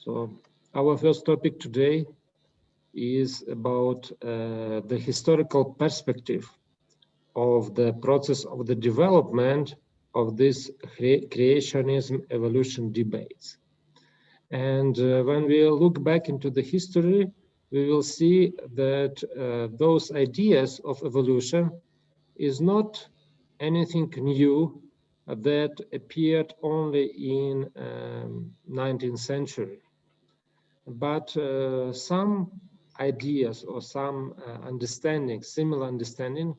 So our first topic today is about the historical perspective of the process of the development of this creationism evolution debates. And when we look back into the history, we will see that those ideas of evolution is not anything new that appeared only in 19th century. But some ideas or some understanding, similar understanding,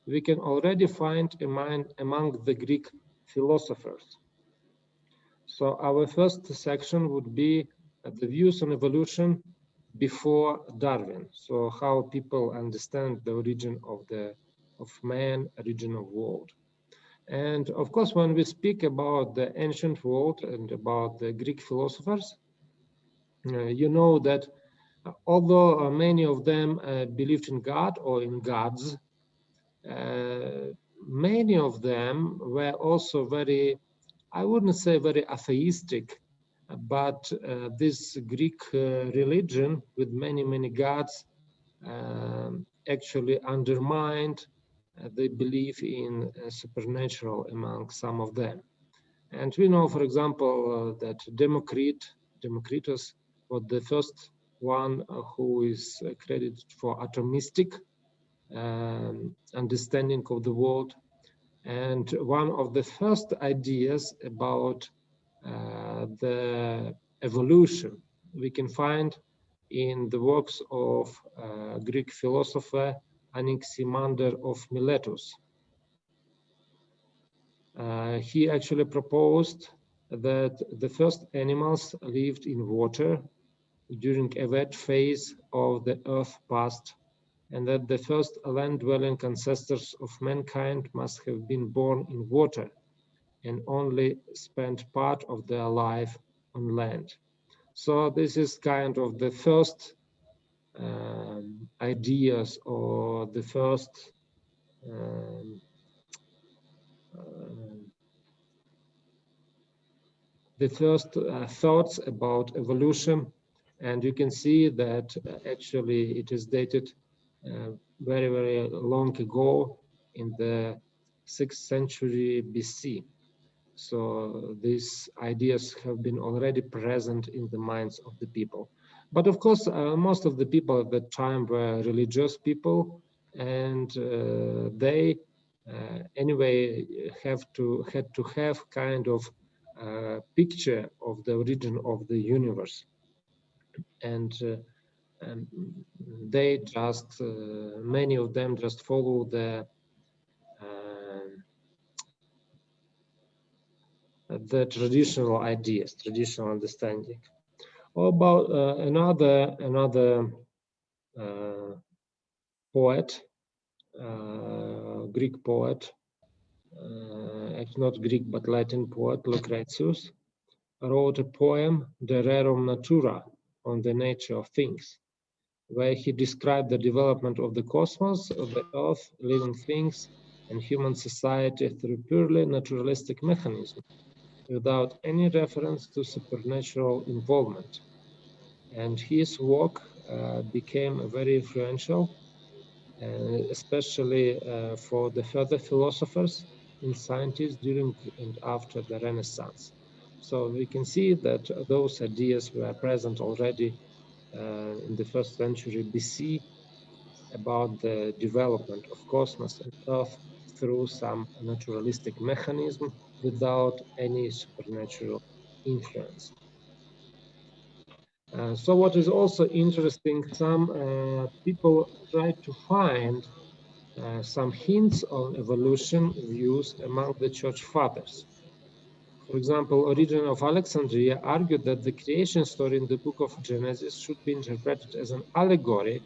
we can already find among the Greek philosophers. So our first section would be the views on evolution before Darwin. So how people understand the origin of man, origin of world. And of course, when we speak about the ancient world and about the Greek philosophers, you know that although many of them believed in God or in gods, many of them were also very, I wouldn't say very atheistic, but this Greek religion with many gods actually undermined the belief in supernatural among some of them. And we know, for example, that Democritus was the first one who is credited for atomistic understanding of the world. And one of the first ideas about the evolution we can find in the works of Greek philosopher Anaximander of Miletus. He actually proposed that the first animals lived in water during a wet phase of the earth past, and that the first land-dwelling ancestors of mankind must have been born in water and only spent part of their life on land. So this is kind of the first ideas or the first thoughts about evolution, and you can see that actually it is dated very long ago in the 6th century BC. So these ideas have been already present in the minds of the people. But of course, most of the people at that time were religious people, and they anyway had to have kind of picture of the origin of the universe. And they just, many of them just follow the traditional ideas, traditional understanding. Or about another poet, Greek poet, actually not Greek but Latin poet, Lucretius, wrote a poem, De Rerum Natura, on the nature of things, where he described the development of the cosmos, of the earth, living things, and human society through purely naturalistic mechanism, without any reference to supernatural involvement. And his work became very influential, especially for the further philosophers and scientists during and after the Renaissance. So we can see that those ideas were present already in the 1st century BC about the development of cosmos and Earth through some naturalistic mechanism without any supernatural influence. So what is also interesting, some people try to find some hints on evolution views among the church fathers. For example, Origen of Alexandria argued that the creation story in the book of Genesis should be interpreted as an allegory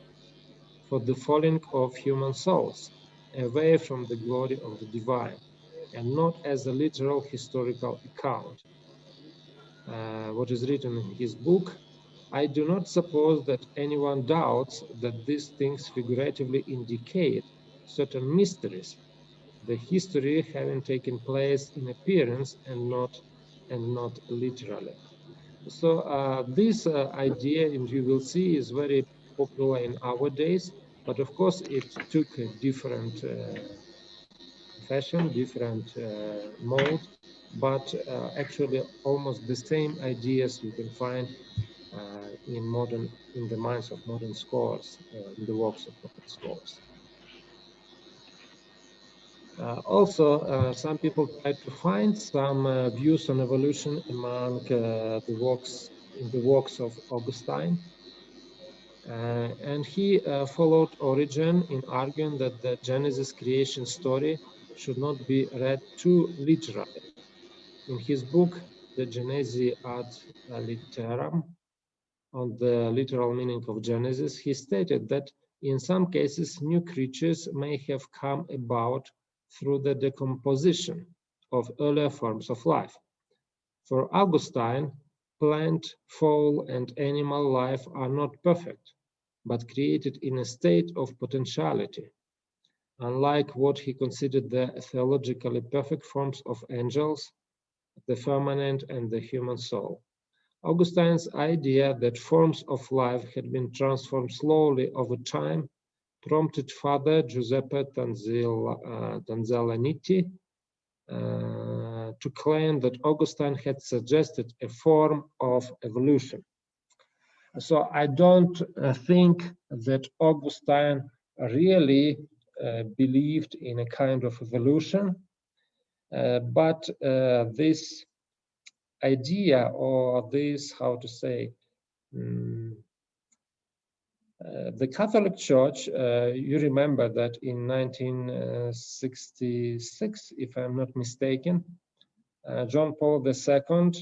for the falling of human souls away from the glory of the divine, and not as a literal historical account. What is written in his book, I do not suppose that anyone doubts that these things figuratively indicate certain mysteries, the history having taken place in appearance and not literally. So this idea, and you will see, is very popular in our days, but of course it took a different fashion, different mode, but actually almost the same ideas you can find in the minds of modern scholars, in the works of modern scholars. Also, some people try to find some views on evolution among in the works of Augustine. And he followed Origen in arguing that the Genesis creation story should not be read too literally. In his book, De Genesi ad Litteram, on the literal meaning of Genesis, he stated that in some cases new creatures may have come about through the decomposition of earlier forms of life. For Augustine, plant, fowl, and animal life are not perfect, but created in a state of potentiality, unlike what he considered the theologically perfect forms of angels, the firmament, and the human soul. Augustine's idea that forms of life had been transformed slowly over time prompted Father Giuseppe Tanzellanitti to claim that Augustine had suggested a form of evolution. So I don't think that Augustine really believed in a kind of evolution, but this idea, or this, how to say, the Catholic Church, you remember that in 1966, if I'm not mistaken, John Paul II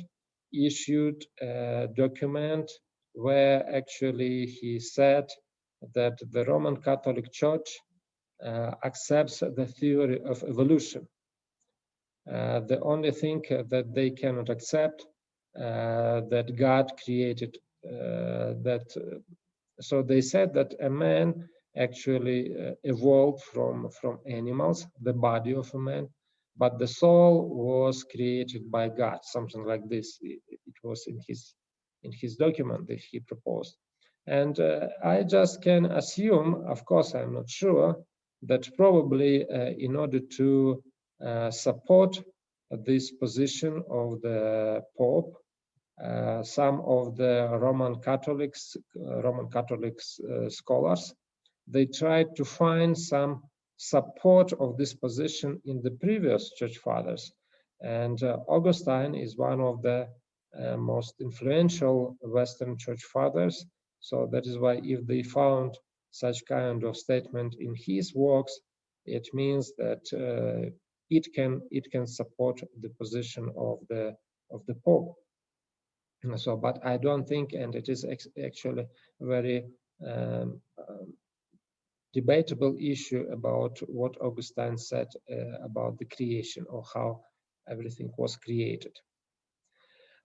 issued a document where actually he said that the Roman Catholic Church accepts the theory of evolution. The only thing that they cannot accept that God created so they said that a man actually evolved from animals, the body of a man, but the soul was created by God, something like this. It was in his document that he proposed. And I just can assume, of course I'm not sure, that probably in order to support this position of the Pope, some of the Roman Catholic scholars, they tried to find some support of this position in the previous church fathers. And Augustine is one of the most influential Western church fathers. So that is why if they found such kind of statement in his works, it means that it can support the position of the Pope. So, but I don't think, and it is actually a very debatable issue about what Augustine said about the creation, or how everything was created.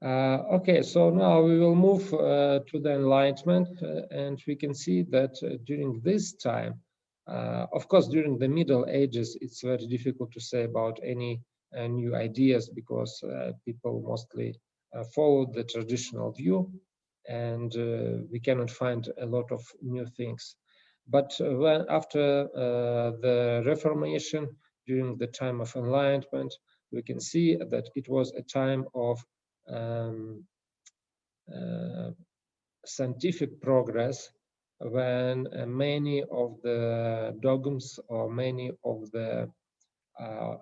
Okay, so now we will move to the Enlightenment, and we can see that during this time, of course, during the Middle Ages, it's very difficult to say about any new ideas, because people mostly followed the traditional view, and we cannot find a lot of new things. But when after the Reformation, during the time of Enlightenment, we can see that it was a time of scientific progress, when many of the dogmas or many of the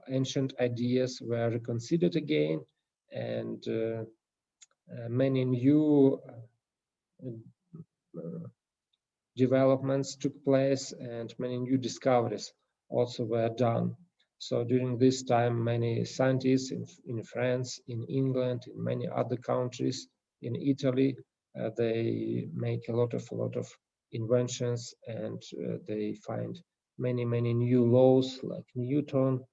ancient ideas were reconsidered again, and many new developments took place, and many new discoveries also were done. So during this time, many scientists in France, in England, in many other countries, in Italy, they make a lot of inventions, and they find many new laws like Newton,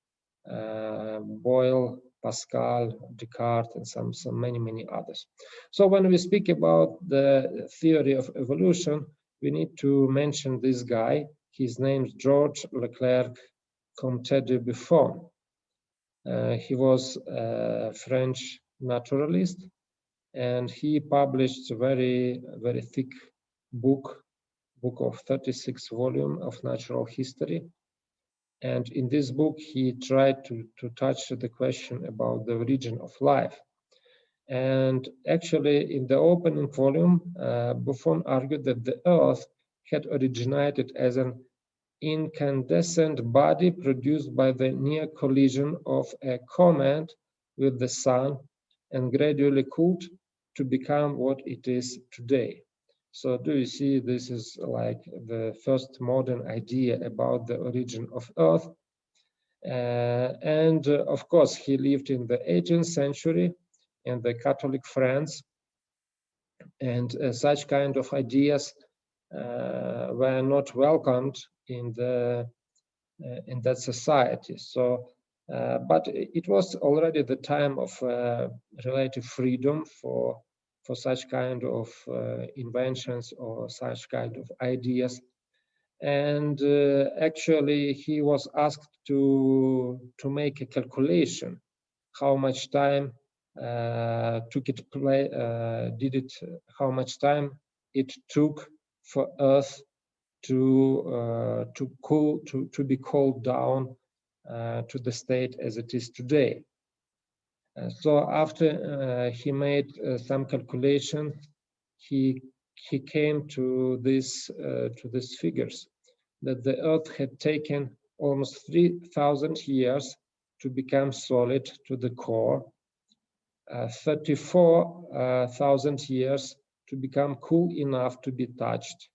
Boyle, Pascal, Descartes, and some many others. So when we speak about the theory of evolution, we need to mention this guy. His name is Georges Leclerc Comte de Buffon. He was a French naturalist, and he published a very thick book of 36 volumes of natural history. And in this book, he tried to touch the question about the origin of life. And actually, in the opening volume, Buffon argued that the Earth had originated as an incandescent body produced by the near collision of a comet with the sun and gradually cooled to become what it is today. So do you see, this is like the first modern idea about the origin of Earth. And of course, he lived in the 18th century in the Catholic France, and such kind of ideas were not welcomed in that society. So, but it was already the time of relative freedom for such kind of inventions or such kind of ideas. And actually, he was asked to make a calculation how much time how much time it took for Earth to be cooled down to the state as it is today. So after he made some calculation, he came to these figures that the Earth had taken almost 3,000 years to become solid to the core, 34,000 years to become cool enough to be touched,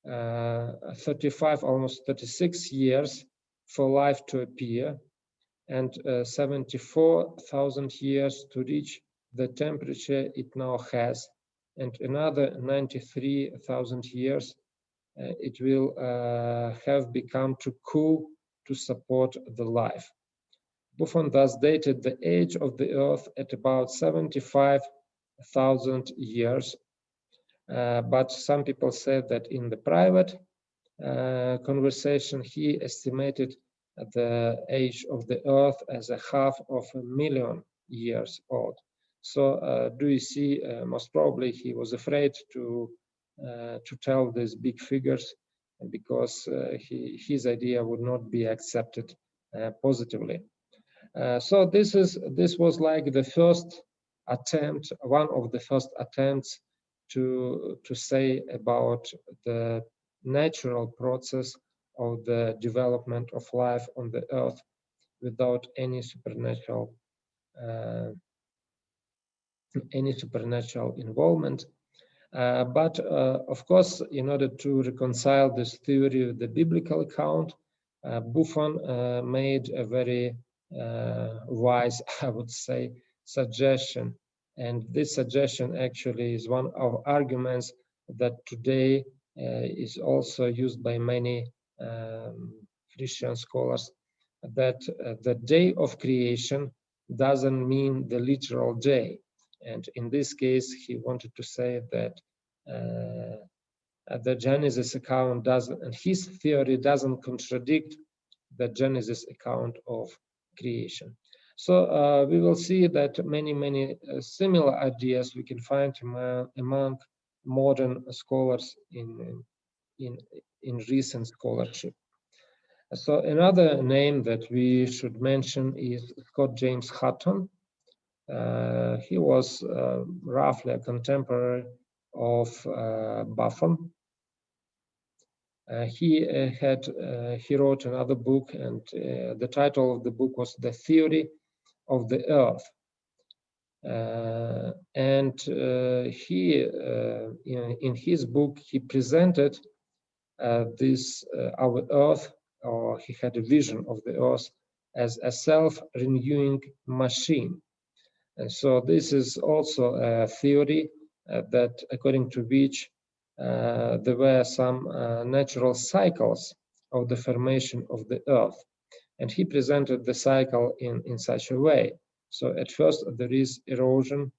35, almost 36 years for life to appear, and 74,000 years to reach the temperature it now has, and another 93,000 years it will have become too cool to support the life. Buffon thus dated the age of the Earth at about 75,000 years, but some people said that in the private conversation he estimated the age of the Earth as a 500,000 years old. So do you see, most probably he was afraid to tell these big figures because his idea would not be accepted positively. So this was like the first attempt, one of the first attempts to say about the natural process of the development of life on the Earth without any supernatural involvement. But of course, in order to reconcile this theory with the biblical account, Buffon made a very wise, I would say, suggestion. And this suggestion actually is one of arguments that today is also used by many Christian scholars, that the day of creation doesn't mean the literal day. And in this case, he wanted to say that the Genesis account doesn't, and his theory doesn't contradict the Genesis account of creation. So we will see that many similar ideas we can find among modern scholars in recent scholarship. So another name that we should mention is Scott James Hutton. He was roughly a contemporary of Buffon. He wrote another book, and the title of the book was The Theory of the Earth. And he, in his book, he presented our Earth, or he had a vision of the Earth as a self-renewing machine. And so this is also a theory that according to which there were some natural cycles of the formation of the Earth. And he presented the cycle in such a way. So at first there is erosion,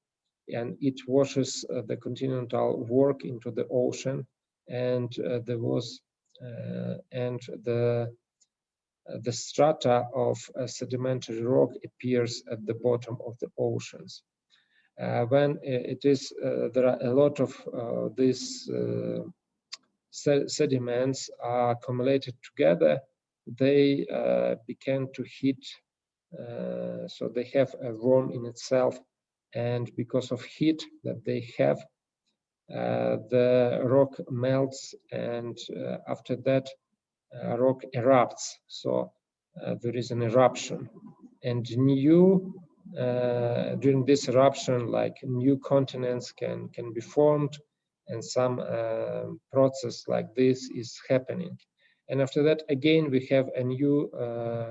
and it washes the continental work into the ocean, and the strata of sedimentary rock appears at the bottom of the oceans. when there are a lot of these sediments are accumulated together, they began to heat, so they have a worm in itself, and because of heat that they have, the rock melts, and after that rock erupts, so there is an eruption, and during this eruption, like new continents can be formed, and some process like this is happening. And after that, again, we have a new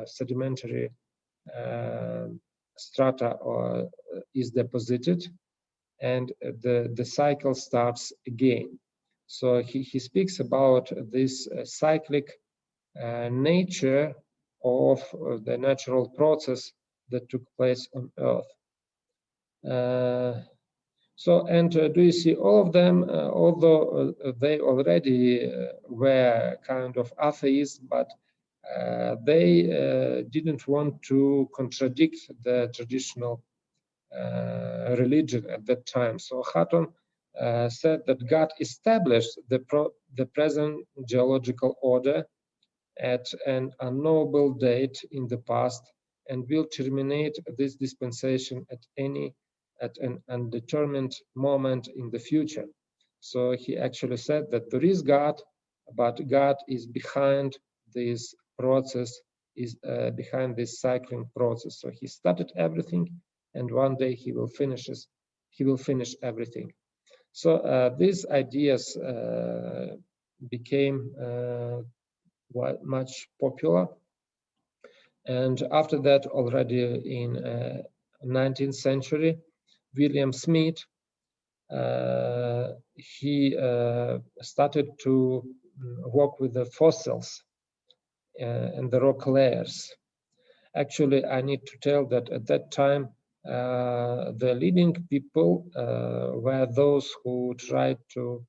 sedimentary strata or is deposited, and the cycle starts again. So he speaks about this cyclic nature of the natural process that took place on Earth. Do you see all of them, although they already were kind of atheists, but they didn't want to contradict the traditional religion at that time. So Hatton said that God established the present geological order at an unknowable date in the past, and will terminate this dispensation at an undetermined moment in the future. So he actually said that there is God, but God is behind this process, is behind this cycling process. So he started everything, and one day he will finish everything. So these ideas became much popular, and after that, already in 19th century, William Smith he started to work with the fossils and the rock layers. Actually, I need to tell that at that time, the leading people were those who tried to,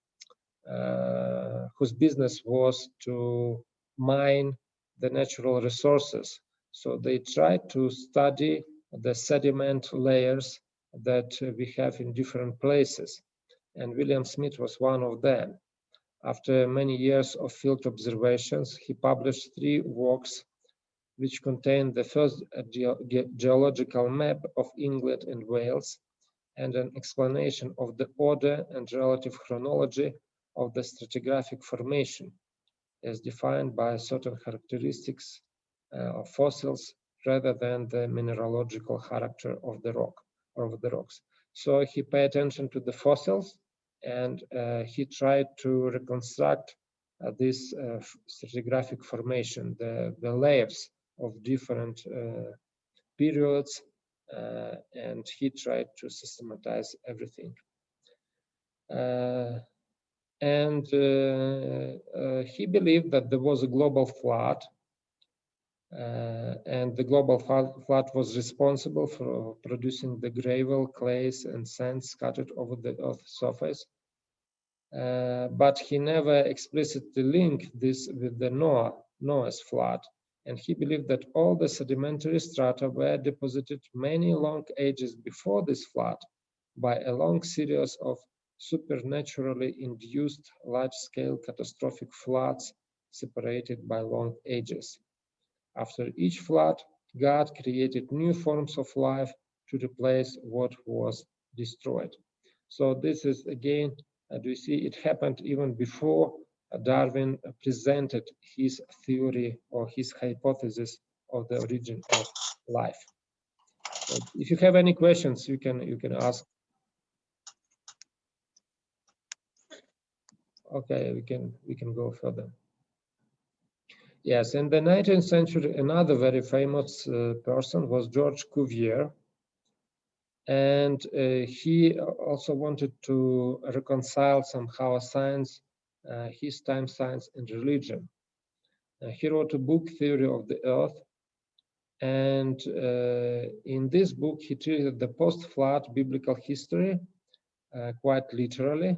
whose business was to mine the natural resources. So they tried to study the sediment layers that we have in different places. And William Smith was one of them. After many years of field observations, he published 3 works which contain the first geological map of England and Wales, and an explanation of the order and relative chronology of the stratigraphic formation as defined by certain characteristics of fossils rather than the mineralogical character of the rock or of the rocks. So he paid attention to the fossils, and he tried to reconstruct this stratigraphic formation, the layers of different periods, and he tried to systematize everything. He believed that there was a global flood, and the global flood was responsible for producing the gravel, clays, and sands scattered over the Earth's surface. But he never explicitly linked this with the Noah's flood, and he believed that all the sedimentary strata were deposited many long ages before this flood by a long series of supernaturally induced large-scale catastrophic floods separated by long ages. After each flood, God created new forms of life to replace what was destroyed. So this is, again, do you see, it happened even before Darwin presented his theory or his hypothesis of the origin of life. So if you have any questions, you can ask. Okay, we can go further. Yes, in the 19th century, another very famous person was George Cuvier, and he also wanted to reconcile somehow science, his time science and religion. He wrote a book, Theory of the Earth, and in this book he treated the post-flood biblical history quite literally,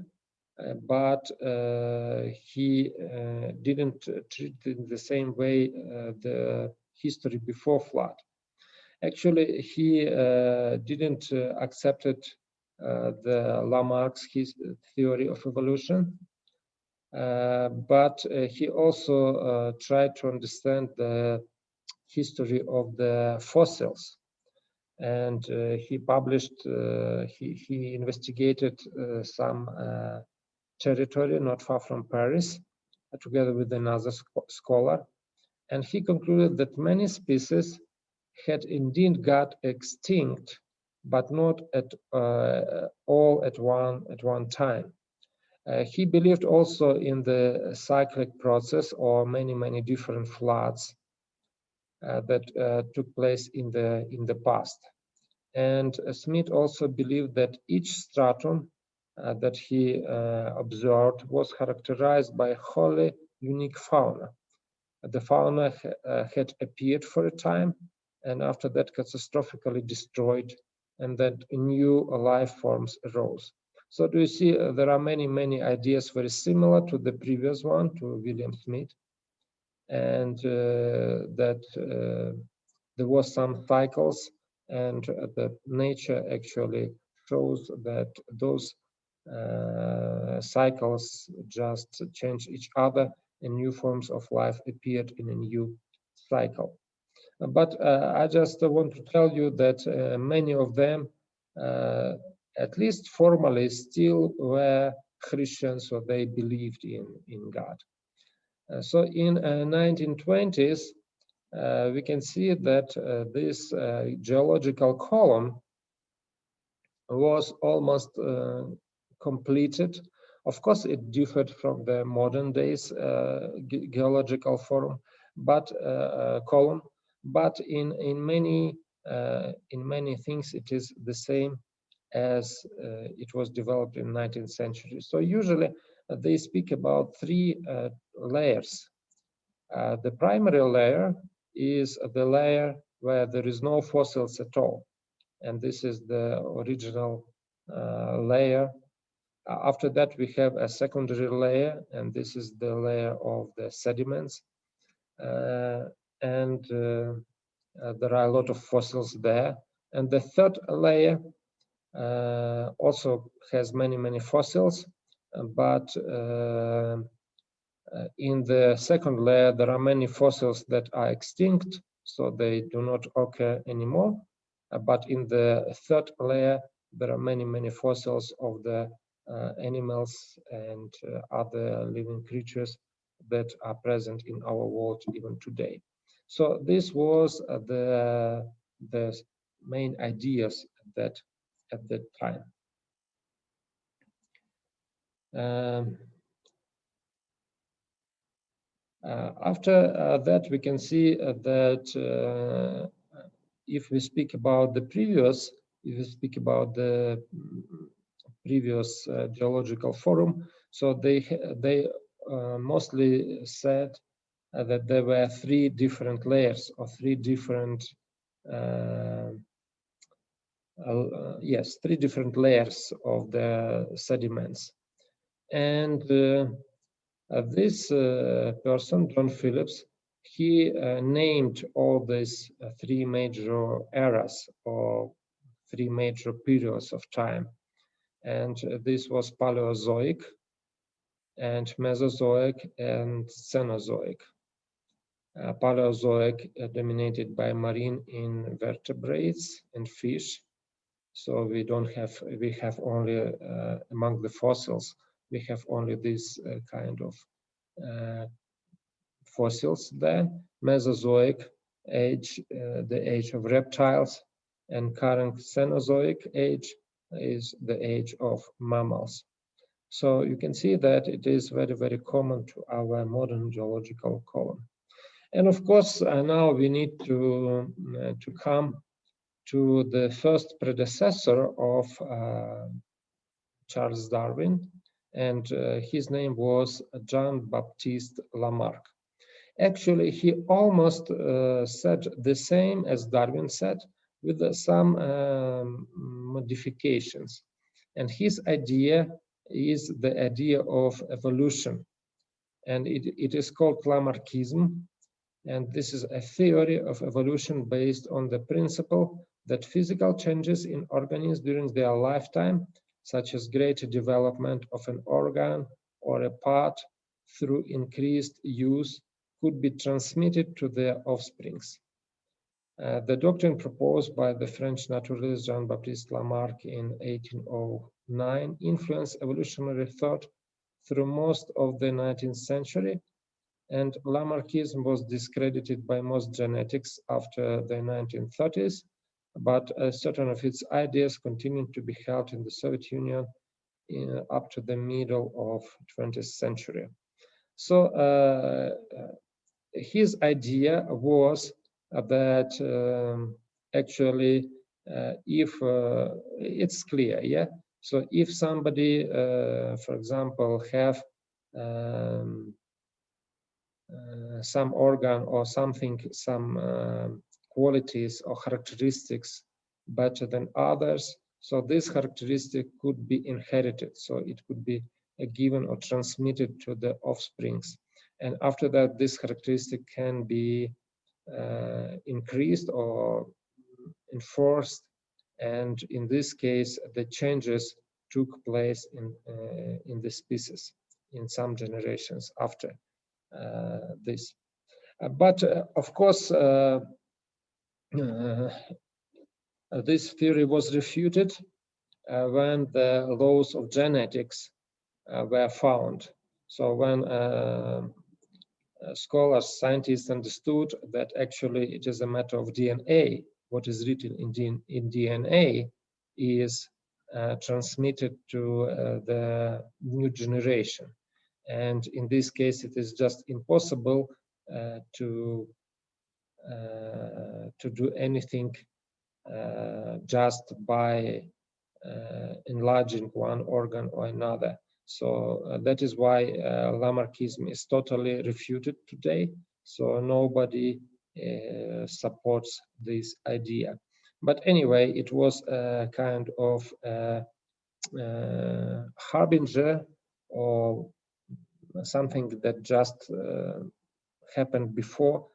but he didn't treat it in the same way the history before flood. Actually, he didn't accept it the Lamarck's theory of evolution, but he also tried to understand the history of the fossils. And he published, he investigated some territory not far from Paris, together with another scholar. And he concluded that many species had indeed got extinct, but not at all at one time. He believed also in the cyclic process, or many different floods that took place in the past. And Smith also believed that each stratum that he observed was characterized by wholly unique fauna. The fauna had appeared for a time, and after that catastrophically destroyed, and that new life forms arose. So do you see, there are many ideas very similar to the previous one, to William Smith, and that there was some cycles, and that nature actually shows that those cycles just change each other, and new forms of life appeared in a new cycle. But I just want to tell you that many of them, at least formally, still were Christians, so they believed in God. So in 1920s, we can see that this geological column was almost completed. Of course, it differed from the modern days geological column, but in many things it is the same as it was developed in 19th century. So usually they speak about three layers. The primary layer is the layer where there is no fossils at all, and this is the original layer. After that, we have a secondary layer, and this is the layer of the sediments. And there are a lot of fossils there. And the third layer also has many fossils, but in the second layer, there are many fossils that are extinct, so they do not occur anymore. But in the third layer, there are many fossils of the animals and other living creatures that are present in our world even today. So this was the main ideas at that time. After that, we can see that if we speak about the previous geological forum, so they mostly said that there were three different layers, or three different three different layers of the sediments. And this person, John Phillips, he named all these three major eras, or three major periods of time. And this was Paleozoic, and Mesozoic, and Cenozoic. Paleozoic dominated by marine invertebrates and fish. So we have only, among the fossils, we have only this kind of fossils there. Mesozoic age, the age of reptiles, and current Cenozoic age is the age of mammals. So you can see that it is very common to our modern geological column. And of course, now we need to come to the first predecessor of Charles Darwin, and his name was Jean-Baptiste Lamarck. Actually, he almost said the same as Darwin said, with some modifications. And his idea is the idea of evolution, and it is called Lamarckism. And this is a theory of evolution based on the principle that physical changes in organisms during their lifetime, such as greater development of an organ or a part through increased use, could be transmitted to their offsprings. The doctrine proposed by the French naturalist Jean-Baptiste Lamarck in 1809 influenced evolutionary thought through most of the 19th century, and Lamarckism was discredited by most genetics after the 1930s, but certain of its ideas continued to be held in the Soviet Union up to the middle of 20th century. So his idea was that actually if it's clear, yeah, so if somebody for example have some organ or something, some qualities or characteristics better than others, so this characteristic could be inherited, so it could be given or transmitted to the offsprings, and after that this characteristic can be increased or enforced, and in this case the changes took place in the species in some generations after this. But of course this theory was refuted when the laws of genetics were found. So when scholars, scientists understood that actually it is a matter of DNA. What is written in DNA is transmitted to the new generation. And in this case, it is just impossible to do anything just by enlarging one organ or another. So that is why Lamarckism is totally refuted today. So nobody supports this idea. But anyway, it was a kind of harbinger or something that just happened before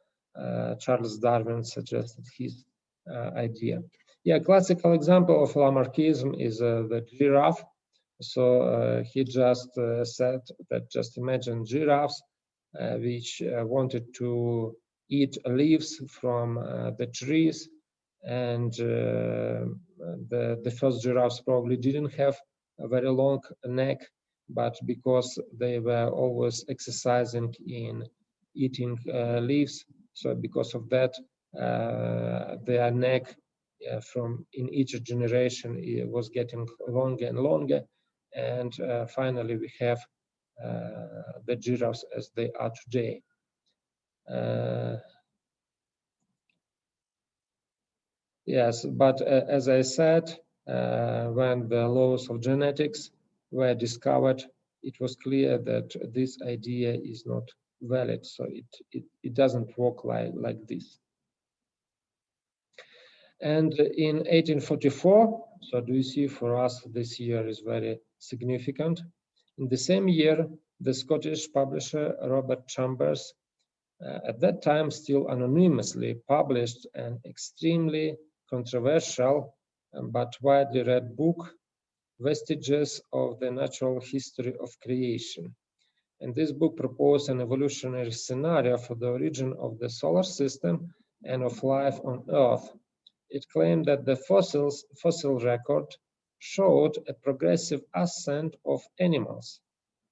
Charles Darwin suggested his idea. Yeah, classical example of Lamarckism is the giraffe. So he just said that just imagine giraffes which wanted to eat leaves from the trees, and the first giraffes probably didn't have a very long neck, but because they were always exercising in eating leaves, so because of that their neck from in each generation it was getting longer and longer, and finally we have the giraffes as they are today. Yes, but as I said, when the laws of genetics were discovered, it was clear that this idea is not valid, so it doesn't work like this. And in 1844, so do you see, for us this year is very significant. In the same year, the Scottish publisher Robert Chambers, at that time still anonymously, published an extremely controversial but widely read book, Vestiges of the Natural History of Creation. And this book proposed an evolutionary scenario for the origin of the solar system and of life on Earth. It claimed that the fossil record showed a progressive ascent of animals,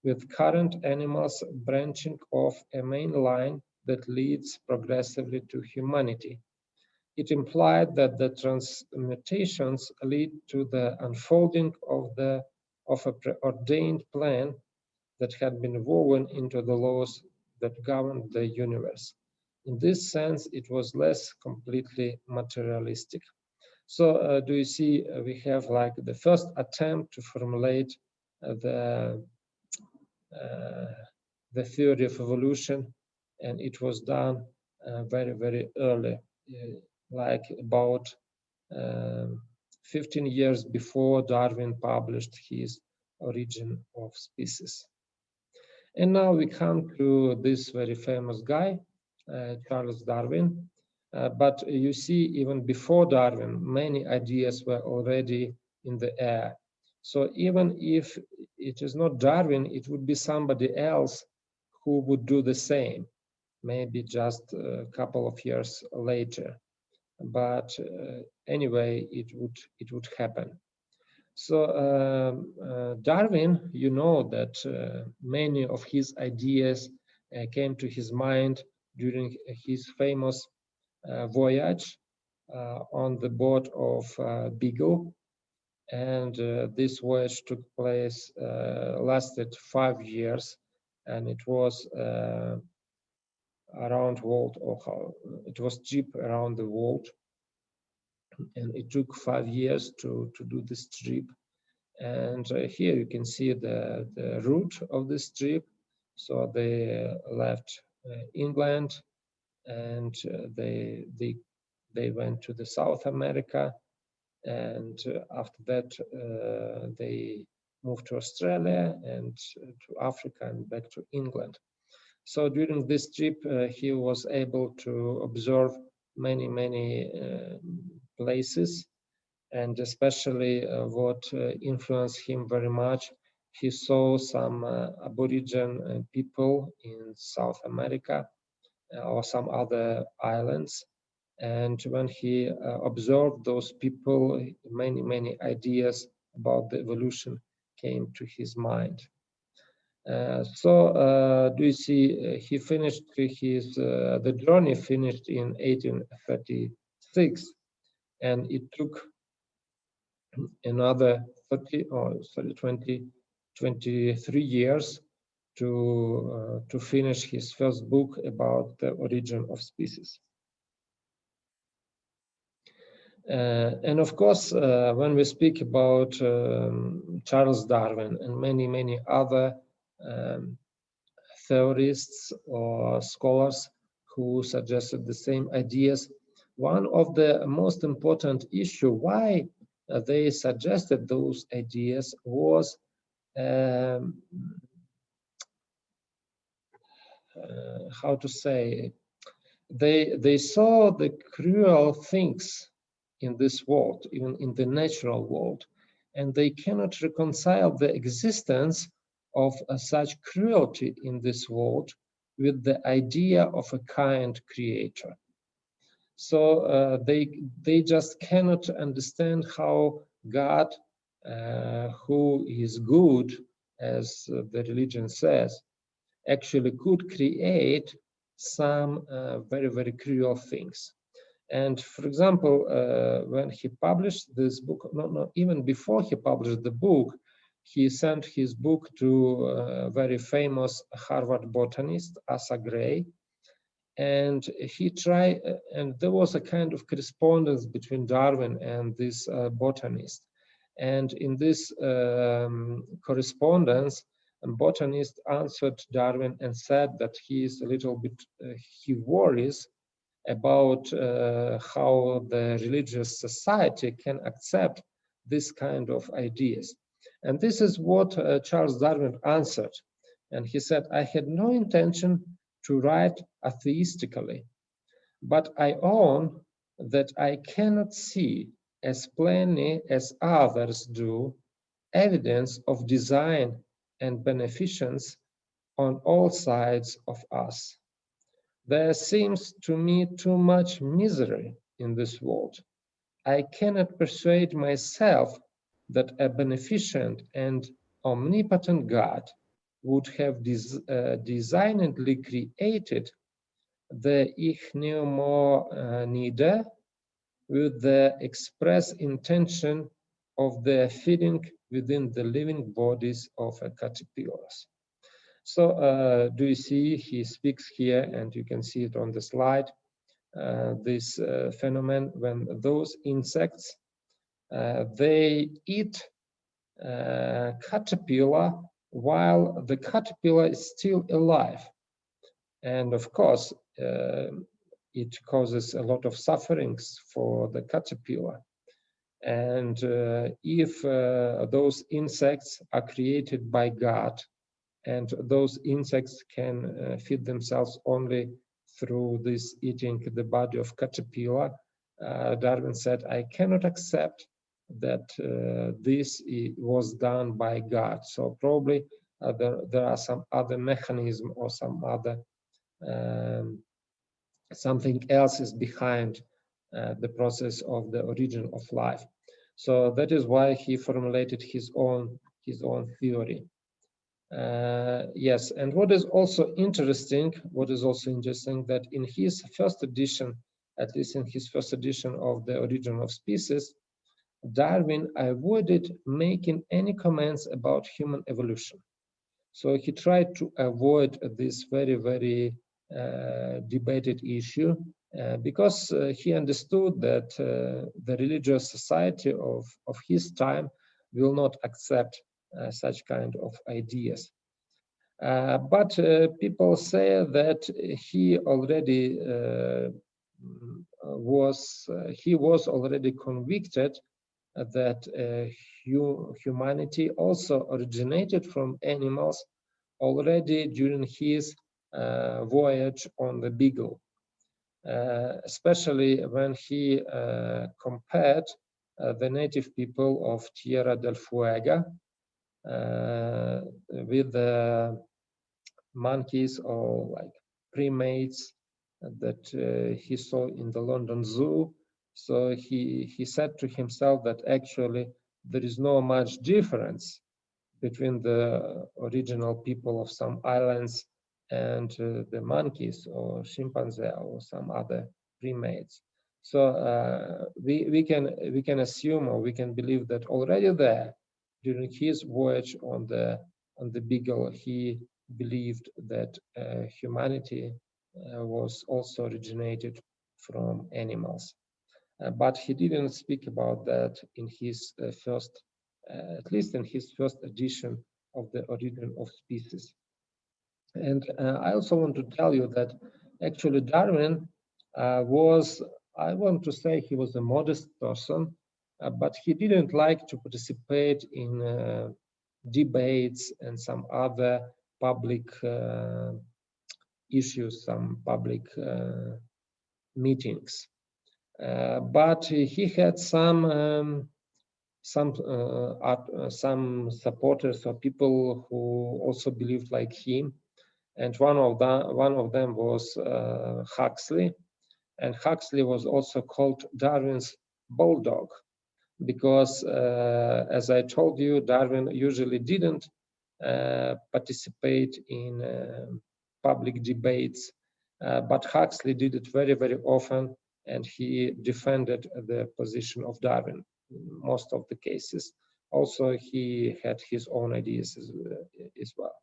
with current animals branching off a main line that leads progressively to humanity. It implied that the transmutations lead to the unfolding of a preordained plan that had been woven into the laws that governed the universe. In this sense, it was less completely materialistic. So do you see, we have like the first attempt to formulate the theory of evolution, and it was done very, very early, like about 15 years before Darwin published his Origin of Species. And now we come to this very famous guy, Charles Darwin. But you see, even before Darwin, many ideas were already in the air. So even if it is not Darwin, it would be somebody else who would do the same, maybe just a couple of years later. But anyway, it would happen. So Darwin, you know that many of his ideas came to his mind during his famous voyage on the boat of Beagle, and this voyage took place, lasted 5 years, and it was around world, or it was trip around the world, and it took 5 years to do this trip. And here you can see the route of this trip. So they left England, and they went to the South America, and after that they moved to Australia and to Africa and back to England. So during this trip he was able to observe many places, and especially what influenced him very much, he saw some Aboriginal people in South America or some other islands. And when he observed those people, many ideas about the evolution came to his mind. Do you see, he finished the journey finished in 1836, and it took another 23 years to finish his first book about the origin of species. And of course, when we speak about Charles Darwin and many other theorists or scholars who suggested the same ideas, one of the most important issue why they suggested those ideas was how to say, they saw the cruel things in this world, even in the natural world, and they cannot reconcile the existence of such cruelty in this world with the idea of a kind creator. So they just cannot understand how God, who is good, as the religion says, actually could create some very cruel things. And for example, when he published this book, no, even before he published the book, he sent his book to a very famous Harvard botanist, Asa Gray, and he tried, and there was a kind of correspondence between Darwin and this botanist. And in this correspondence, a botanist answered Darwin and said that he is a little bit, he worries about how the religious society can accept this kind of ideas. And this is what Charles Darwin answered. And he said, I had no intention to write atheistically, but I own that I cannot see as plainly as others do evidence of design and beneficence on all sides of us. There seems to me too much misery in this world. I cannot persuade myself that a beneficent and omnipotent God would have designedly created the ichneumonidae with the express intention of their feeding within the living bodies of caterpillars. So do you see, he speaks here, and you can see it on the slide, this phenomenon when those insects, they eat caterpillar while the caterpillar is still alive. And of course, it causes a lot of sufferings for the caterpillar. And if those insects are created by God, and those insects can feed themselves only through this eating the body of caterpillar, Darwin said, I cannot accept that this was done by God. So probably there are some other mechanism or some other something else is behind the process of the origin of life. So that is why he formulated his own theory. Yes, and what is also interesting that in his first edition, at least in his first edition of the Origin of Species, Darwin avoided making any comments about human evolution. So he tried to avoid this very, very debated issue because he understood that the religious society of his time will not accept such kind of ideas. But people say that he already was already convicted that humanity also originated from animals already during his voyage on the Beagle, especially when he compared the native people of Tierra del Fuego with the monkeys or like primates that he saw in the London Zoo. So he said to himself that actually there is no much difference between the original people of some islands and the monkeys or chimpanzee or some other primates. So we can assume or we can believe that already there during his voyage on the Beagle, he believed that humanity was also originated from animals. But he didn't speak about that in his first, at least in his first edition of the Origin of Species. And I also want to tell you that actually Darwin was, I want to say he was a modest person, but he didn't like to participate in debates and some other public issues, some public meetings. But he had some supporters or people who also believed like him, and one of them was Huxley, and Huxley was also called Darwin's bulldog because, as I told you, Darwin usually didn't participate in public debates, but Huxley did it very, very often, and he defended the position of Darwin in most of the cases. Also, he had his own ideas as well.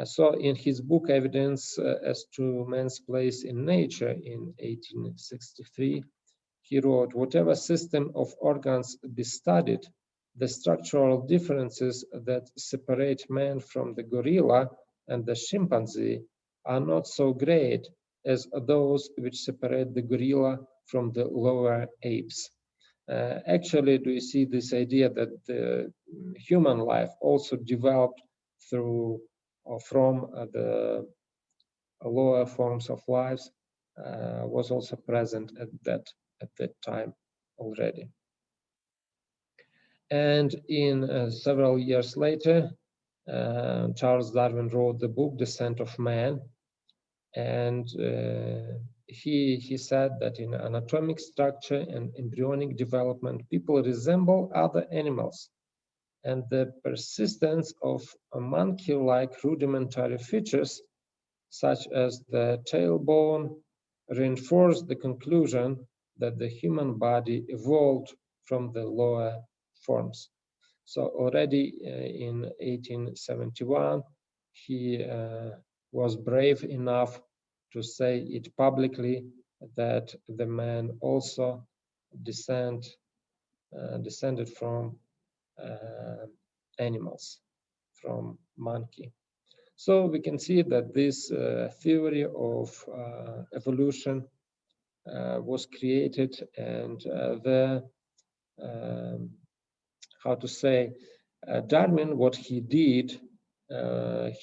So in his book Evidence as to Man's Place in Nature in 1863, he wrote, whatever system of organs be studied, the structural differences that separate man from the gorilla and the chimpanzee are not so great as those which separate the gorilla from the lower apes. Actually, do you see this idea that the human life also developed through or from the lower forms of lives was also present at that time already. And in several years later, Charles Darwin wrote the book Descent of Man, and he said that in anatomic structure and embryonic development, people resemble other animals, and the persistence of monkey-like rudimentary features such as the tailbone reinforced the conclusion that the human body evolved from the lower forms. So already in 1871, he was brave enough to say it publicly that the man also descended from animals, from monkey. So we can see that this theory of evolution was created, and how to say, Darwin, what he did,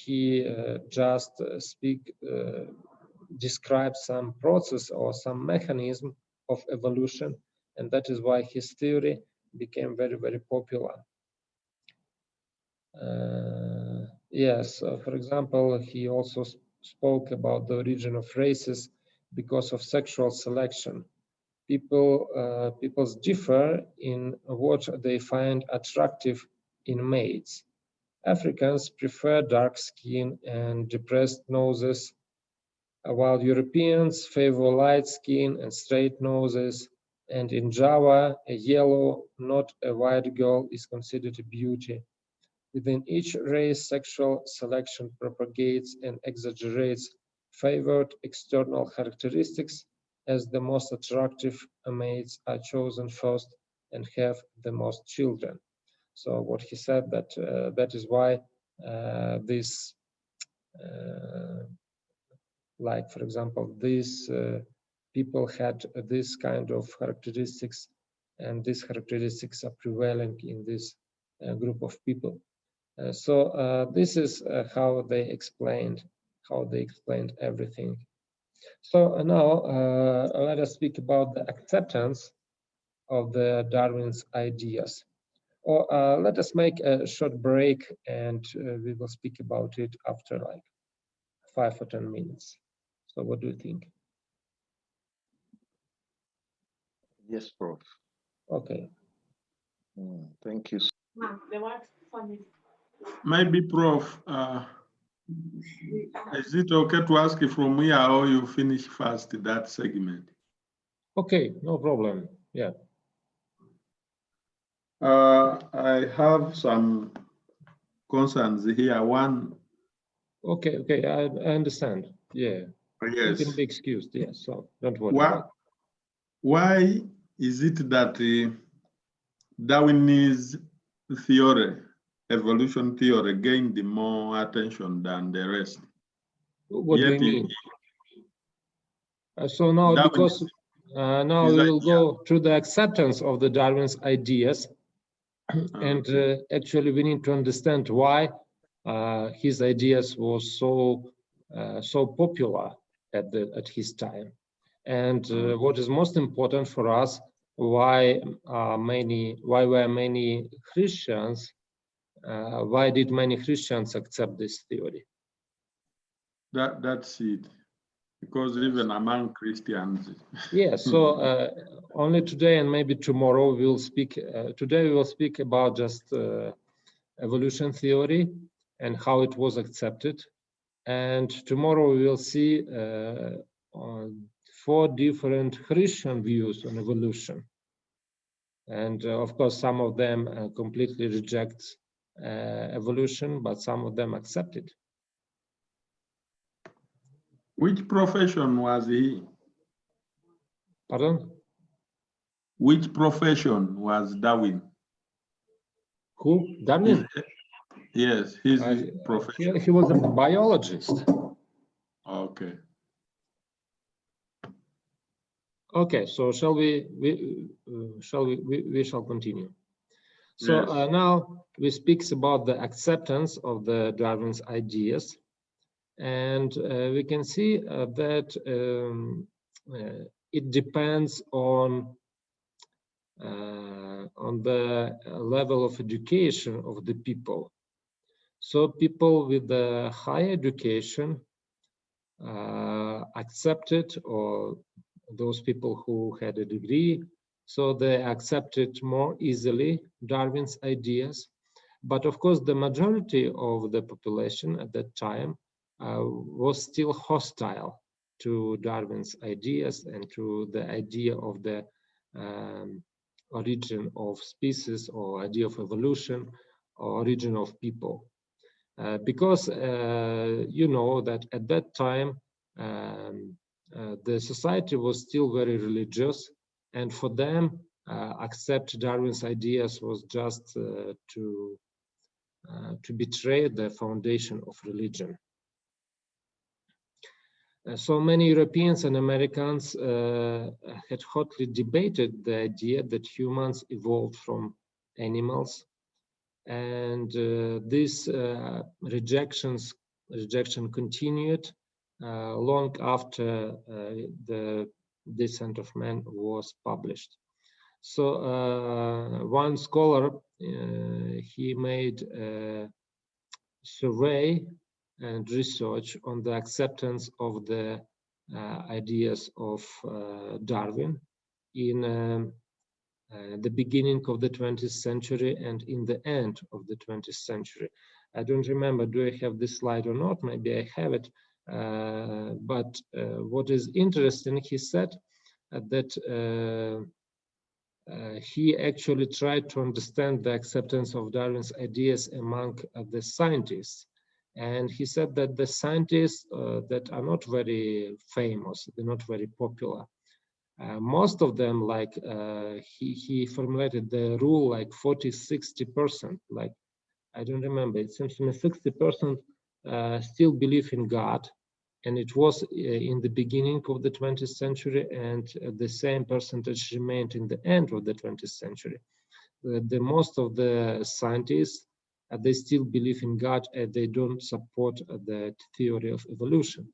he just describe some process or some mechanism of evolution, and that is why his theory became very, very popular. Yes, for example, he also spoke about the origin of races because of sexual selection. Peoples differ in what they find attractive in mates. Africans prefer dark skin and depressed noses, while Europeans favor light skin and straight noses. And in Java, a yellow, not a white girl is considered a beauty. Within each race, sexual selection propagates and exaggerates favored external characteristics, as the most attractive mates are chosen first and have the most children. So what he said, that that is why this, like for example, these people had this kind of characteristics, and these characteristics are prevailing in this group of people. So this is how they explained everything. So now let us speak about the acceptance of the Darwin's ideas. Or let us make a short break, and we will speak about it after like 5 or 10 minutes. So what do you think? Yes, Prof. Okay. Thank you. Maybe, Prof, is it okay to ask you from here, or you finish first that segment? Okay, no problem. Yeah. I have some concerns here. One. Okay, I understand. Yeah. Yes. You can be excused. Yes. So don't worry. Why is it that Darwin's theory, evolution theory, gained more attention than the rest? What do you mean? So now, Darwin, because now we will go through the acceptance of the Darwin's ideas, and actually we need to understand why his ideas were so popular at his time, and what is most important for us, why were many Christians, why did many Christians accept this theory? That's it. Because even among Christians. Yeah, so only today and maybe tomorrow we will speak. Today we will speak about just evolution theory and how it was accepted. And tomorrow we will see 4 different Christian views on evolution. And of course, some of them completely reject evolution, but some of them accept it. Which profession was he? Pardon? Which profession was Darwin? Who? Darwin? Yes, his profession. He was a biologist. Okay. Okay, so we shall continue. So Yes. now we speak about the acceptance of the Darwin's ideas, and we can see that it depends on the level of education of the people. So people with the high education accepted, or those people who had a degree, so they accepted more easily Darwin's ideas. But of course, the majority of the population at that time was still hostile to Darwin's ideas and to the idea of the origin of species, or idea of evolution, or origin of people. Because you know that at that time the society was still very religious, and for them accept Darwin's ideas was just to betray the foundation of religion. So many Europeans and Americans had hotly debated the idea that humans evolved from animals, and this rejection continued long after the Descent of Man was published. So one scholar, he made a survey and research on the acceptance of the ideas of Darwin in the beginning of the 20th century and in the end of the 20th century. I don't remember, do I have this slide or not? Maybe I have it. But what is interesting, he said that he actually tried to understand the acceptance of Darwin's ideas among the scientists. And he said that the scientists that are not very famous, they're not very popular, most of them, like he formulated the rule like 40-60%, like I don't remember, it seems to me 60% still believe in God, and it was in the beginning of the 20th century, and the same percentage remained in the end of the 20th century. The most of the scientists, they still believe in God, and they don't support the theory of evolution.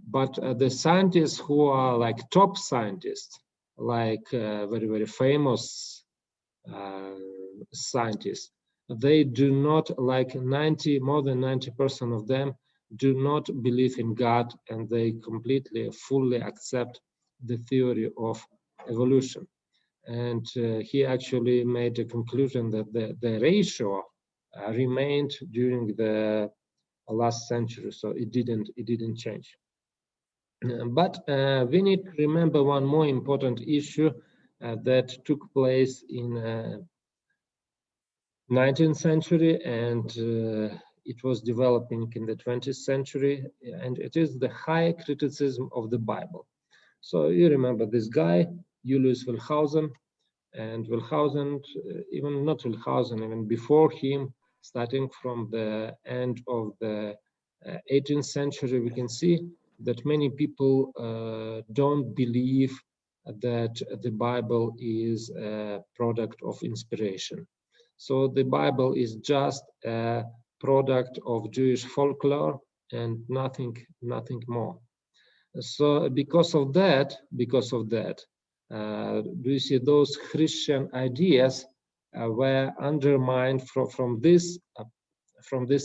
But the scientists who are like top scientists, like very, very famous scientists, they do not, like more than 90% of them do not believe in God, and they completely, fully accept the theory of evolution. And he actually made a conclusion that the ratio remained during the last century, so it didn't change. But we need to remember one more important issue that took place in 19th century, and it was developing in the 20th century, and it is the high criticism of the Bible. So you remember this guy, Julius Wellhausen, and Wellhausen, even not Wellhausen, even before him, starting from the end of the 18th century, we can see that many people don't believe that the Bible is a product of inspiration. So the Bible is just a product of Jewish folklore and nothing more. So because of that, do you see those Christian ideas were undermined from this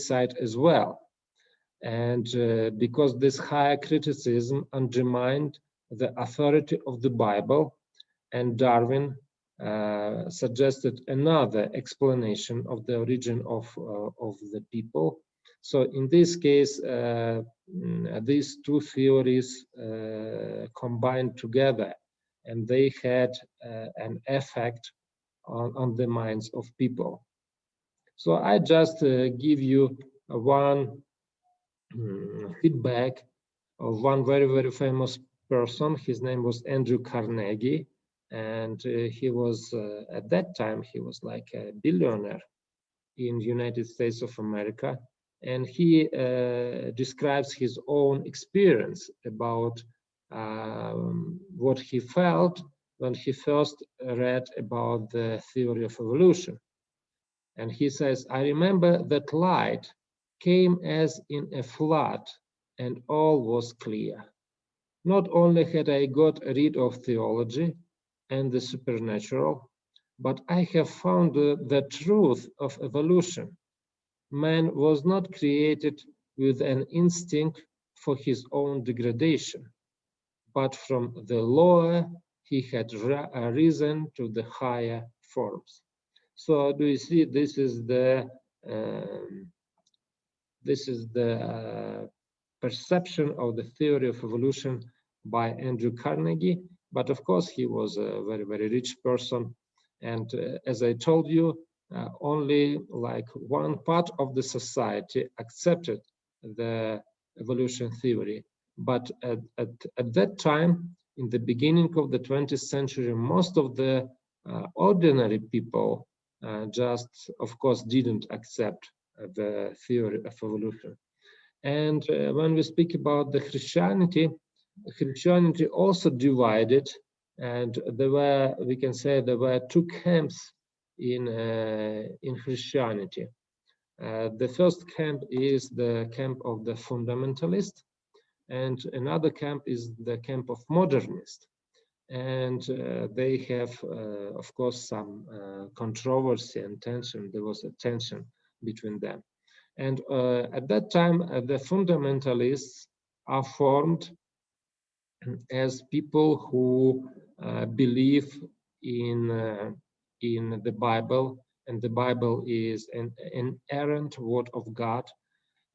side as well? And because this higher criticism undermined the authority of the Bible, and Darwin suggested another explanation of the origin of the people. So in this case, these two theories combined together, and they had an effect on the minds of people. So I just give you one feedback of one very, very famous person. His name was Andrew Carnegie, and he was at that time he was like a billionaire in the United States of America, and he describes his own experience about what he felt when he first read about the theory of evolution. And he says, "I remember that light came as in a flood, and all was clear. Not only had I got rid of theology and the supernatural, but I have found the truth of evolution. Man was not created with an instinct for his own degradation, but from the lower he had risen to the higher forms." So do you see, this is the perception of the theory of evolution by Andrew Carnegie. But of course, he was a very, very rich person. And as I told you, only like one part of the society accepted the evolution theory. But at that time, in the beginning of the 20th century, most of the ordinary people just, of course, didn't accept the theory of evolution. And when we speak about the Christianity also divided, and there were, we can say, there were two camps in Christianity. The first camp is the camp of the fundamentalist, and another camp is the camp of modernists. And they have, of course, some controversy and tension. There was a tension between them. And at that time, the fundamentalists are formed as people who believe in the Bible, and the Bible is an inerrant word of God.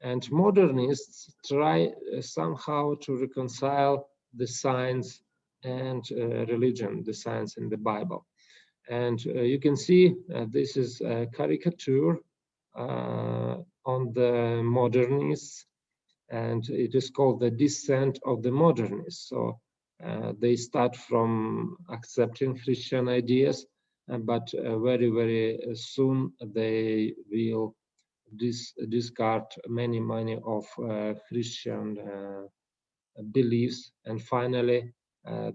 And modernists try somehow to reconcile the science and religion, the science and the Bible. And you can see this is a caricature on the modernists, and it is called the descent of the modernists. So they start from accepting Christian ideas, but very, very soon they will discard many of Christian beliefs, and finally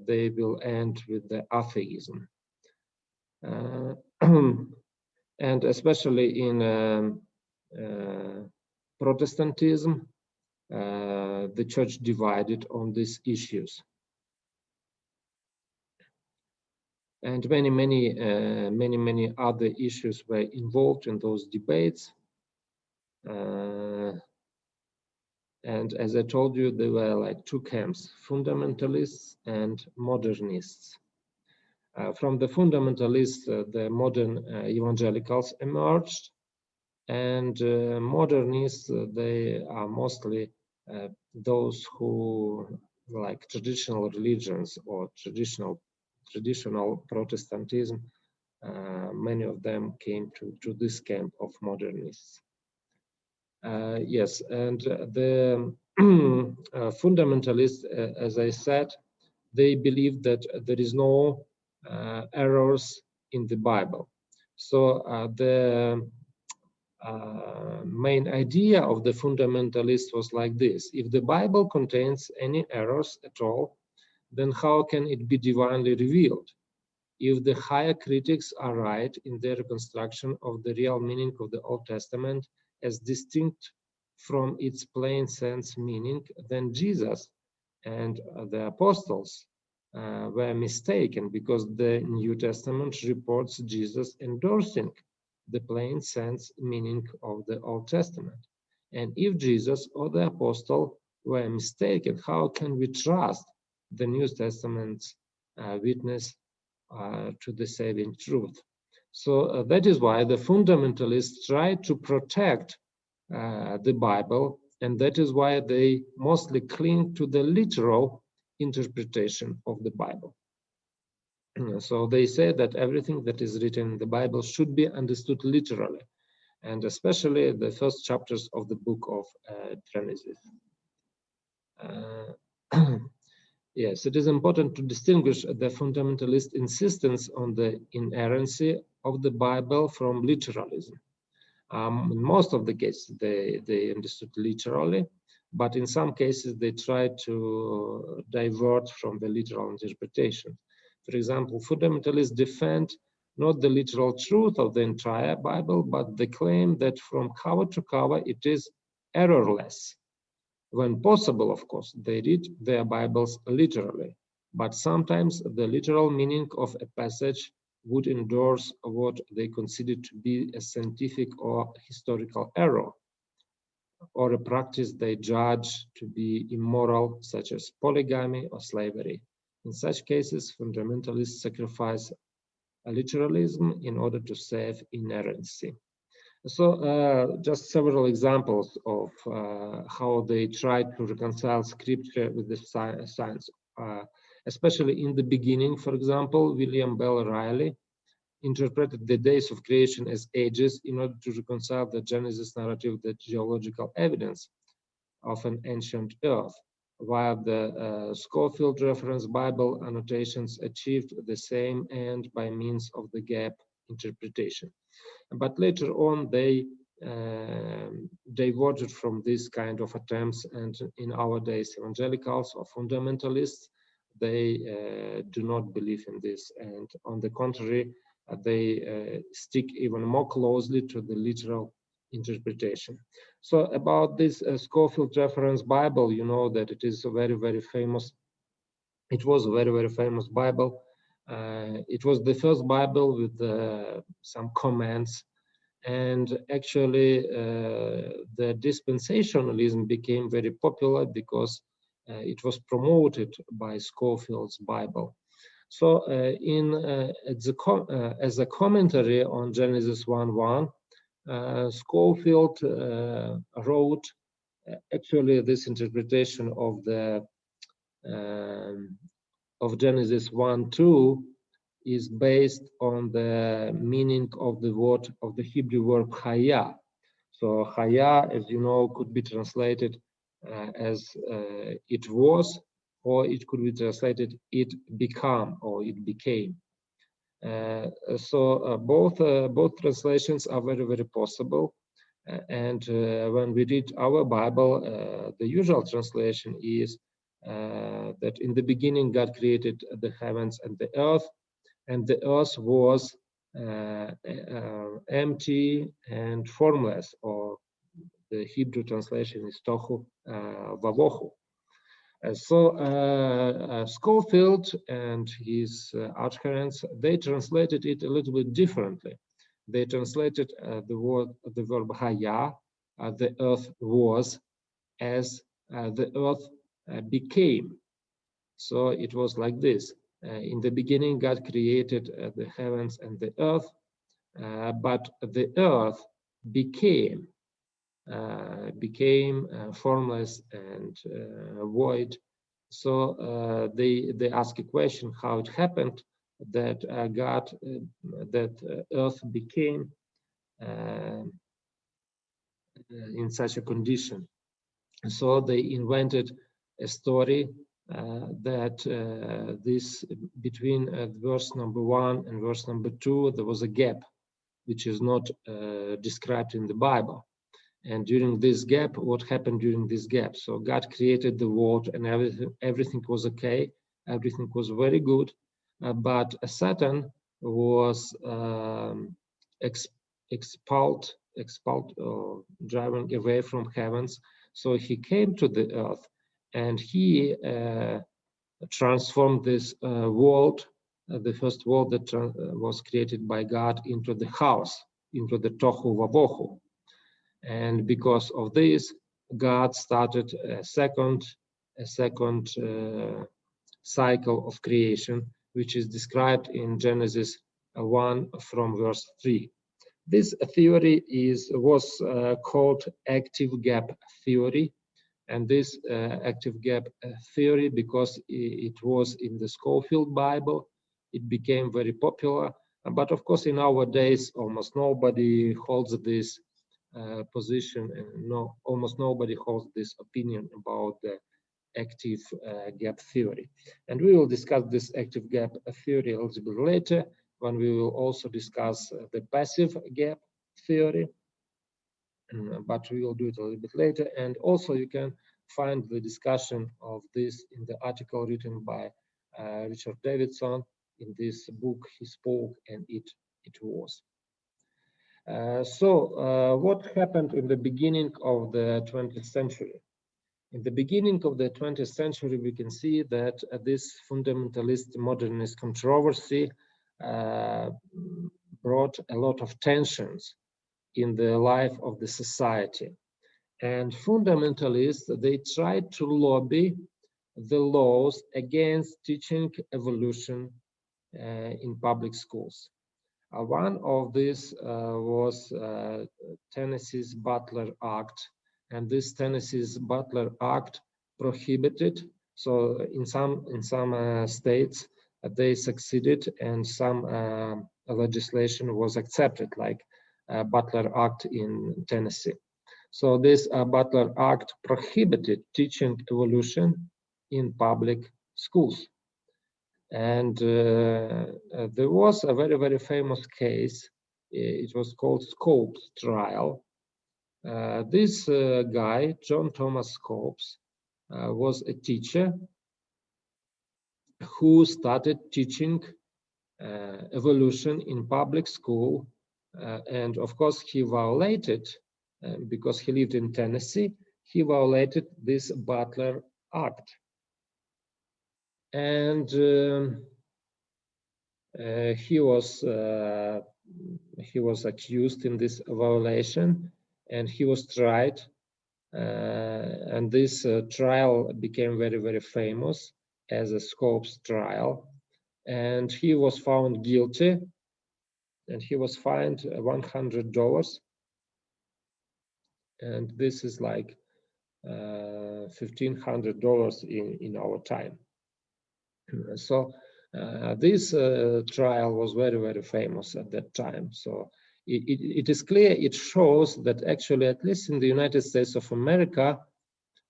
they will end with the atheism. And especially in Protestantism, the church divided on these issues. And many other issues were involved in those debates. And as I told you, there were like two camps, fundamentalists and modernists. From the fundamentalists, the modern evangelicals emerged, and modernists, they are mostly those who like traditional religions or traditional Protestantism. Many of them came to this camp of modernists. Yes, and the fundamentalists, as I said, they believe that there is no errors in the Bible. So the main idea of the fundamentalists was like this: if the Bible contains any errors at all, then how can it be divinely revealed? If the higher critics are right in their reconstruction of the real meaning of the Old Testament as distinct from its plain sense meaning, then Jesus and the apostles were mistaken, because the New Testament reports Jesus endorsing the plain sense meaning of the Old Testament. And if Jesus or the apostle were mistaken, how can we trust the New Testament's witness to the saving truth? So that is why the fundamentalists try to protect the Bible, and that is why they mostly cling to the literal interpretation of the Bible. So they say that everything that is written in the Bible should be understood literally, and especially the first chapters of the book of Genesis. Yes, it is important to distinguish the fundamentalist insistence on the inerrancy of the Bible from literalism. In most of the cases, they understood literally, but in some cases, they tried to divert from the literal interpretation. For example, fundamentalists defend not the literal truth of the entire Bible, but the claim that from cover to cover it is errorless. When possible, of course, they read their Bibles literally, but sometimes the literal meaning of a passage would endorse what they consider to be a scientific or historical error, or a practice they judge to be immoral, such as polygamy or slavery. In such cases, fundamentalists sacrifice literalism in order to save inerrancy. So just several examples of how they try to reconcile scripture with the science. Especially in the beginning, for example, William Bell Riley interpreted the days of creation as ages in order to reconcile the Genesis narrative with the geological evidence of an ancient earth, while the Scofield reference Bible annotations achieved the same end by means of the gap interpretation. But later on, they diverged from this kind of attempts, and in our days, evangelicals or fundamentalists, they do not believe in this, and on the contrary, they stick even more closely to the literal interpretation. So about this Scofield Reference Bible, you know that it is a very famous. It was a very famous Bible. It was the first Bible with some comments, and actually the dispensationalism became very popular because it was promoted by Scofield's Bible. So as a commentary on Genesis 1:1, Scofield wrote actually this interpretation of the of Genesis 1:2 is based on the meaning of the word of the Hebrew verb chaya. So chaya, as you know, could be translated as it was, or it could be translated it become or it became. So both translations are very possible. And when we read our Bible, the usual translation is that in the beginning God created the heavens and the earth was empty and formless, or the Hebrew translation is tohu vavohu. So Scofield and his adherents, they translated it a little bit differently. They translated the verb haya, the earth was, as the earth became. So it was like this. In the beginning, God created the heavens and the earth, but the earth became formless and void. So they ask a question: how it happened that earth became in such a condition? So they invented a story that this between verse number 1 and verse number 2 there was a gap, which is not described in the Bible. And during this gap, what happened during this gap? So God created the world, and everything was okay, everything was very good, but Satan was expelled or driven away from heavens. So he came to the earth, and he transformed this world, the first world that was created by God, into the house, into the tohu vavohu. And because of this, God started a second cycle of creation, which is described in Genesis 1 from verse 3. This theory was called active gap theory, and this active gap theory, because it was in the Scofield Bible, it became very popular. But of course, in our days, almost nobody holds this position, and almost nobody holds this opinion about the active gap theory. And we will discuss this active gap theory a little bit later, when we will also discuss the passive gap theory. But we will do it a little bit later. And also you can find the discussion of this in the article written by Richard Davidson in this book, He Spoke and It Was. So what happened in the beginning of the 20th century? In the beginning of the 20th century, we can see that this fundamentalist modernist controversy brought a lot of tensions in the life of the society. And fundamentalists, they tried to lobby the laws against teaching evolution in public schools. One of these was Tennessee's Butler Act, and this Tennessee's Butler Act prohibited. So in some states they succeeded, and some legislation was accepted, like Butler Act in Tennessee. So this Butler Act prohibited teaching evolution in public schools. And there was a very famous case. It was called Scopes trial. This guy, John Thomas Scopes, was a teacher who started teaching evolution in public school. And of course, he violated because he lived in Tennessee, he violated this Butler Act. And he was accused in this violation, and he was tried. And this trial became very, very famous as a Scopes trial. And he was found guilty, and he was fined $100. And this is like $1,500 in our time. So this trial was very, very famous at that time. So it is clear, it shows that actually, at least in the United States of America,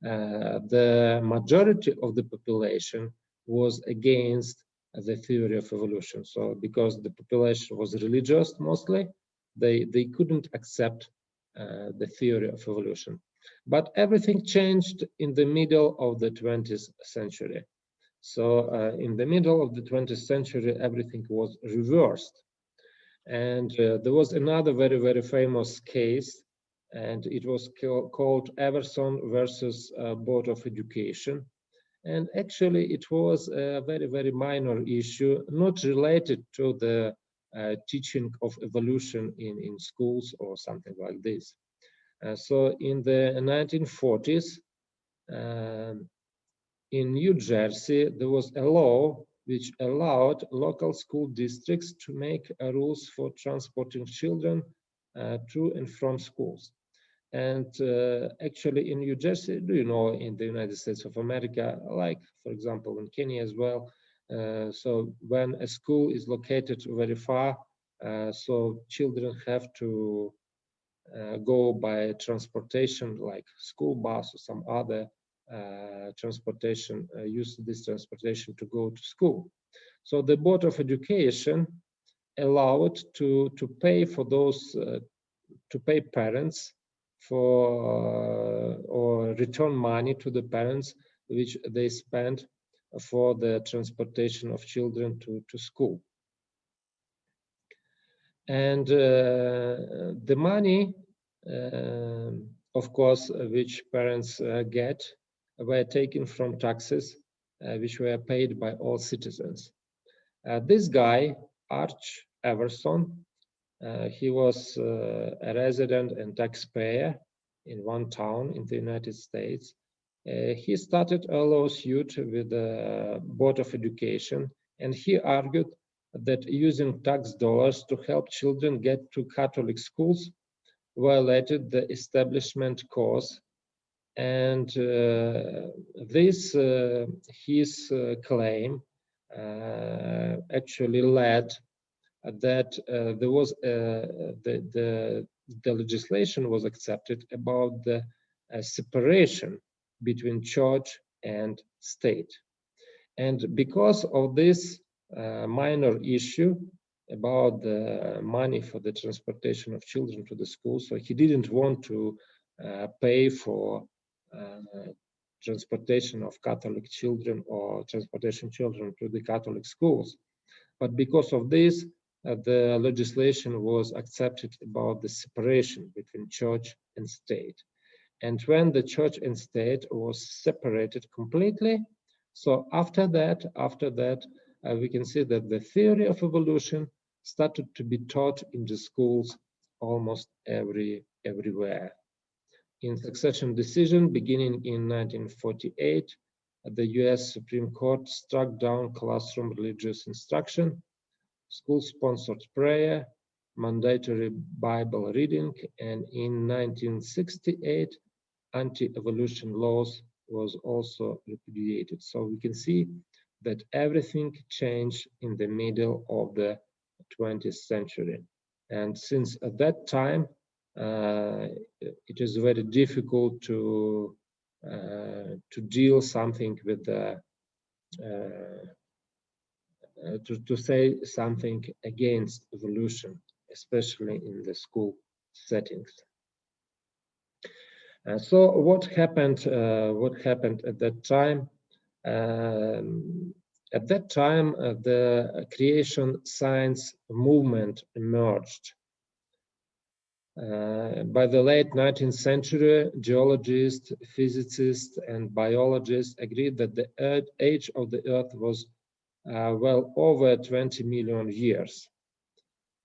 the majority of the population was against the theory of evolution. So because the population was religious mostly, they couldn't accept the theory of evolution. But everything changed in the middle of the 20th century. So in the middle of the 20th century, everything was reversed. And there was another very, very famous case, and it was called Everson versus Board of Education. And actually, it was a very, very minor issue, not related to the teaching of evolution in schools or something like this. So in the 1940s, in New Jersey, there was a law which allowed local school districts to make rules for transporting children to and from schools. And actually in New Jersey, do you know, in the United States of America, like, for example, in Kenya as well, so when a school is located very far, so children have to go by transportation, like school bus or some other transportation, use this transportation to go to school. So the Board of Education allowed to pay for those, to pay parents for, or return money to the parents which they spent for the transportation of children to school. And the money, of course, which parents get were taken from taxes, which were paid by all citizens. This guy, Arch Everson, he was a resident and taxpayer in one town in the United States. He started a lawsuit with the Board of Education, and he argued that using tax dollars to help children get to Catholic schools violated the establishment cause. And this, his claim actually led that there was the legislation was accepted about the separation between church and state. And because of this minor issue about the money for the transportation of children to the school, so he didn't want to pay for transportation of Catholic children or transportation children to the Catholic schools. But because of this, the legislation was accepted about the separation between church and state. And when the church and state was separated completely, so after that, we can see that the theory of evolution started to be taught in the schools almost everywhere. In succession decision beginning in 1948, the US Supreme Court struck down classroom religious instruction, school-sponsored prayer, mandatory Bible reading, and in 1968, anti-evolution laws was also repudiated. So we can see that everything changed in the middle of the 20th century. And since at that time, it is very difficult to deal something with the to say something against evolution, especially in the school settings. So what happened? What happened at that time? At that time, the creation science movement emerged. By the late 19th century, geologists, physicists, and biologists agreed that the age of the Earth was well over 20 million years.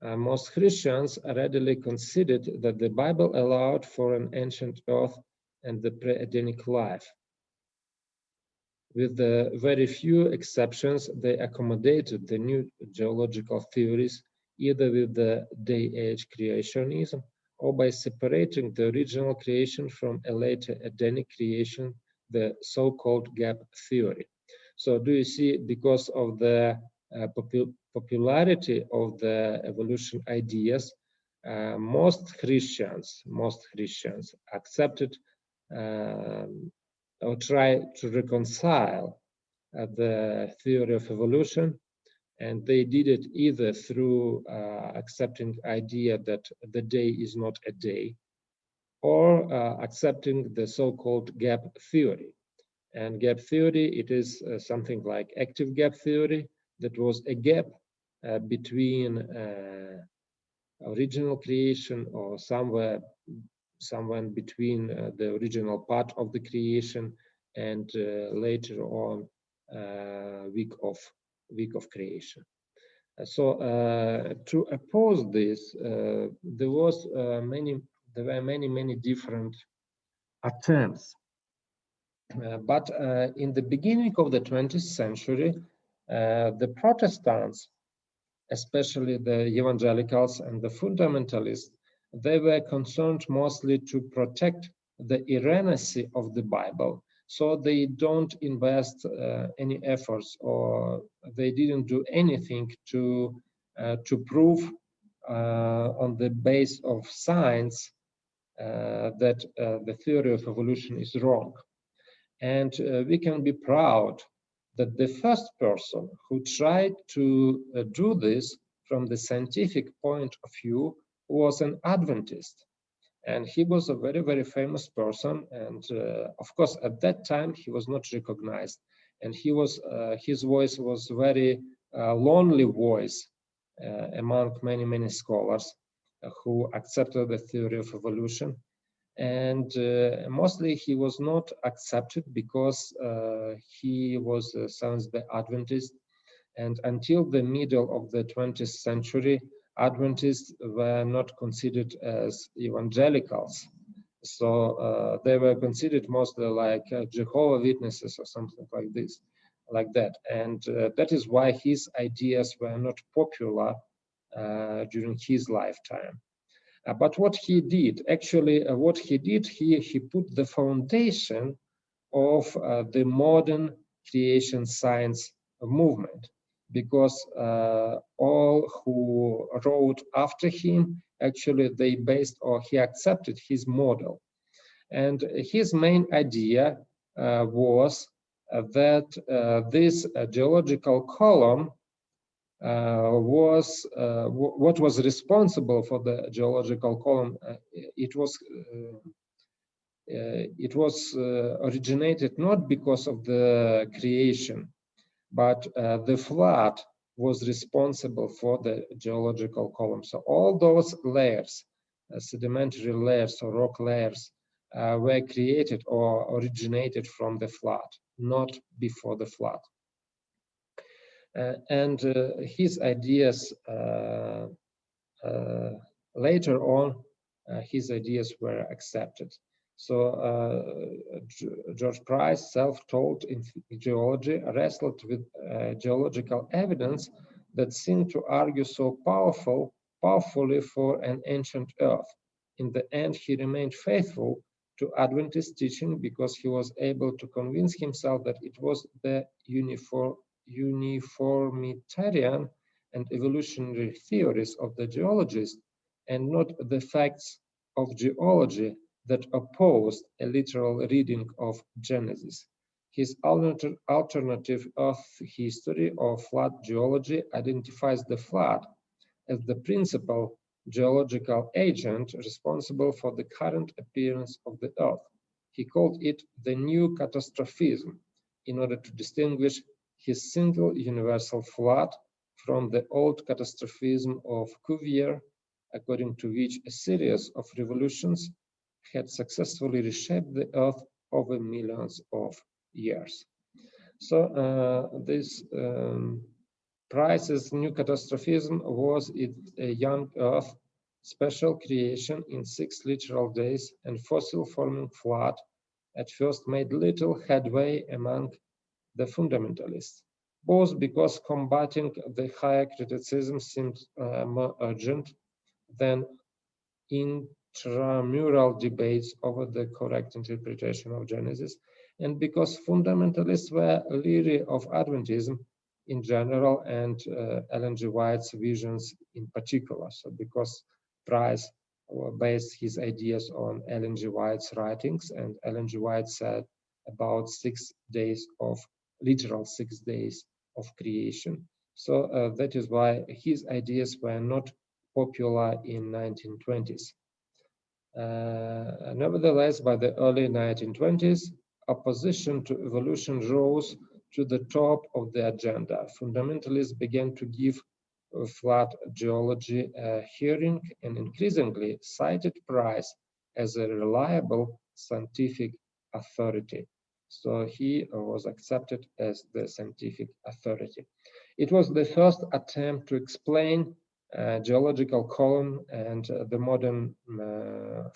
Most Christians readily conceded that the Bible allowed for an ancient Earth and the pre-Adamic life. With very few exceptions, they accommodated the new geological theories either with the day-age creationism or by separating the original creation from a later Adamic creation, the so-called gap theory. So do you see, because of the popularity of the evolution ideas, most Christians accepted or try to reconcile the theory of evolution, and they did it either through accepting the idea that the day is not a day, or accepting the so-called gap theory. And gap theory, it is something like active gap theory, that was a gap between original creation or somewhere between the original part of the creation and later on week of creation. So to oppose this, there were many different attempts. But in the beginning of the 20th century, the Protestants, especially the evangelicals and the fundamentalists, they were concerned mostly to protect the inerrancy of the Bible. So they don't invest any efforts, or they didn't do anything to prove on the base of science that the theory of evolution is wrong. And we can be proud that the first person who tried to do this from the scientific point of view was an Adventist. And he was a very famous person. And of course, at that time, he was not recognized. And his voice was very lonely voice among many scholars who accepted the theory of evolution. And mostly he was not accepted because he was a Seventh-day Adventist. And until the middle of the 20th century, Adventists were not considered as evangelicals. So they were considered mostly like Jehovah's Witnesses or something like that. And that is why his ideas were not popular during his lifetime. But what he did, he put the foundation of the modern creation science movement, because all who wrote after him, actually they based, or he accepted his model. And his main idea was that this geological column was what was responsible for the geological column. It was originated not because of the creation, but the flood was responsible for the geological column. So all those layers, sedimentary layers or rock layers, were created or originated from the flood, not before the flood. And his ideas later on, his ideas were accepted. So George Price, self-taught in geology, wrestled with geological evidence that seemed to argue so powerfully for an ancient Earth. In the end, he remained faithful to Adventist teaching because he was able to convince himself that it was the uniformitarian and evolutionary theories of the geologists and not the facts of geology that opposed a literal reading of Genesis. His alternative Earth history or flood geology identifies the flood as the principal geological agent responsible for the current appearance of the Earth. He called it the new catastrophism in order to distinguish his single universal flood from the old catastrophism of Cuvier according to which a series of revolutions had successfully reshaped the Earth over millions of years. So this Price's new catastrophism was a young Earth, special creation in 6 literal days, and fossil-forming flood at first made little headway among the fundamentalists, both because combating the higher criticism seemed more urgent than intramural debates over the correct interpretation of Genesis, and because fundamentalists were leery of Adventism in general and Ellen G. White's visions in particular. So because Price based his ideas on Ellen G. White's writings, and Ellen G. White said about 6 days of literal 6 days of creation. So that is why his ideas were not popular in 1920s. Nevertheless, by the early 1920s, opposition to evolution rose to the top of the agenda. Fundamentalists began to give flat geology a hearing and increasingly cited Price as a reliable scientific authority. So he was accepted as the scientific authority. It was the first attempt to explain geological column and the modern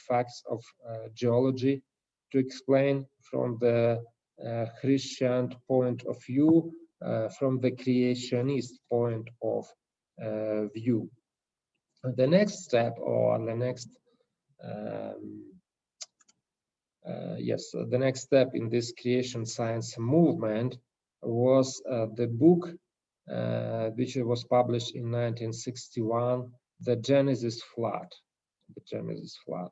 facts of geology, to explain from the Christian point of view, from the creationist point of view. The next step, or the next the next step in this creation science movement was the book which was published in 1961, The Genesis Flood. The Genesis Flood.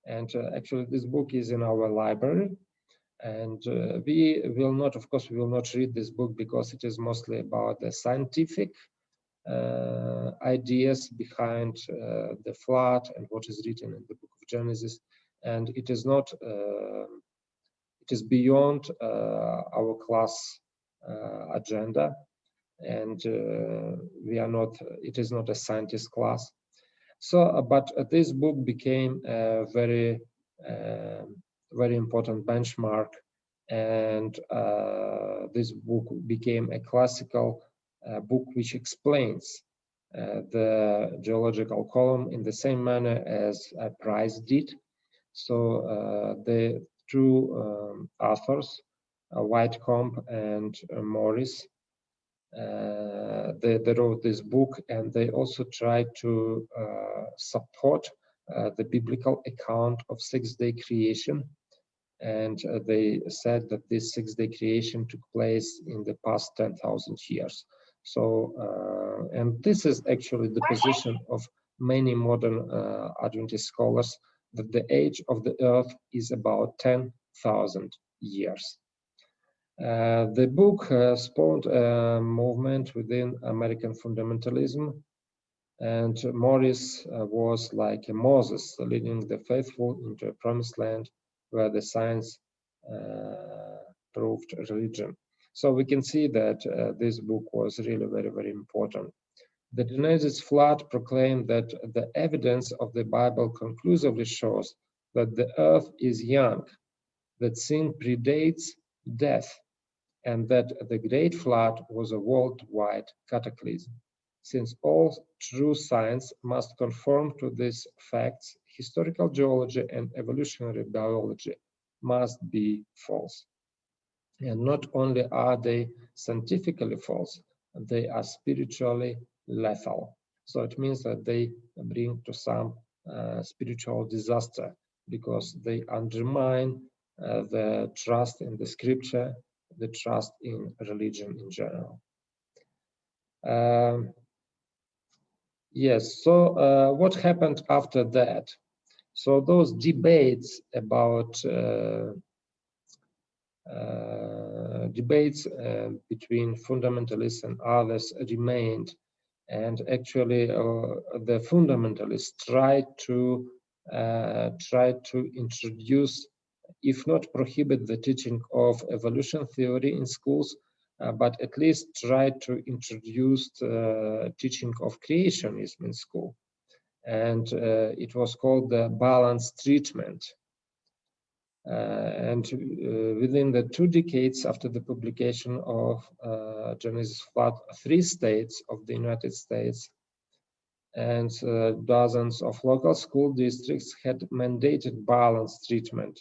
And actually this book is in our library. And we will not, of course, we will not read this book because it is mostly about the scientific ideas behind the flood and what is written in the book of Genesis. And it is not, it is beyond our class agenda. And we are not, it is not a scientist class. So, but this book became a very, very important benchmark. And this book became a classical book which explains the geological column in the same manner as Price did. So the two authors, Whitecomb and Morris, they wrote this book, and they also tried to support the biblical account of 6-day creation. And they said that this 6-day creation took place in the past 10,000 years. So, and this is actually the position of many modern Adventist scholars, that the age of the earth is about 10,000 years. The book spawned a movement within American fundamentalism, and Morris was like a Moses leading the faithful into a promised land where the science proved religion. So we can see that this book was really very, very important. The Genesis flood proclaimed that the evidence of the Bible conclusively shows that the earth is young, that sin predates death, and that the Great Flood was a worldwide cataclysm. Since all true science must conform to these facts, historical geology and evolutionary biology must be false. And not only are they scientifically false, they are spiritually lethal. So it means that they bring to some spiritual disaster, because they undermine the trust in the scripture, the trust in religion in general. Yes, so what happened after that? So those debates about between fundamentalists and others remained, and actually the fundamentalists tried to introduce, if not prohibit, the teaching of evolution theory in schools, but at least try to introduce teaching of creationism in school. and it was called the balanced treatment. Within the 2 decades after the publication of Genesis Flood, 3 states of the United States and dozens of local school districts had mandated balanced treatment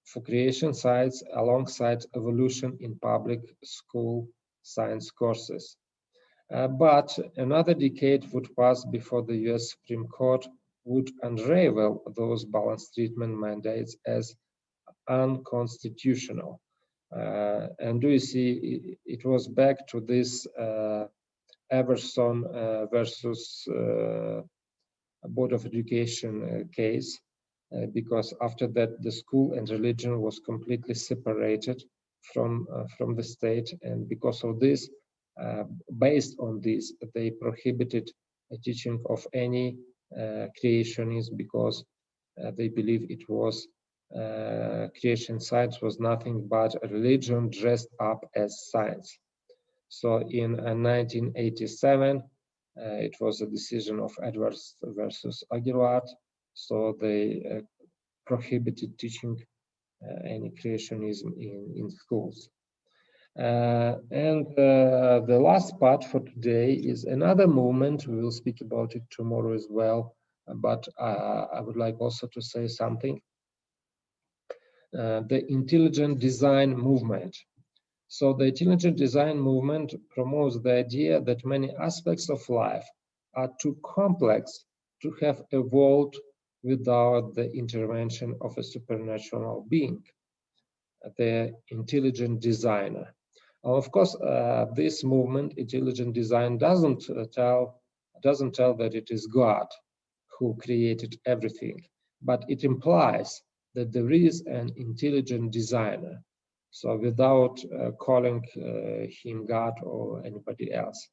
for creation science alongside evolution in public school science courses. But another decade would pass before the US Supreme Court would unravel those balanced treatment mandates as unconstitutional. And do you see, it was back to this Everson versus Board of Education case, because after that the school and religion was completely separated from the state, and because of this, based on this, they prohibited the teaching of any creationism, because they believe it was creation science was nothing but a religion dressed up as science. So in 1987, it was a decision of Edwards versus Aguilar. So they prohibited teaching any creationism in schools. The last part for today is another movement. We will speak about it tomorrow as well, but I would like also to say something. The intelligent design movement. So the intelligent design movement promotes the idea that many aspects of life are too complex to have evolved without the intervention of a supernatural being, the intelligent designer. Of course, this movement, intelligent design, doesn't tell that it is God who created everything, but it implies that there is an intelligent designer. So without calling him God or anybody else.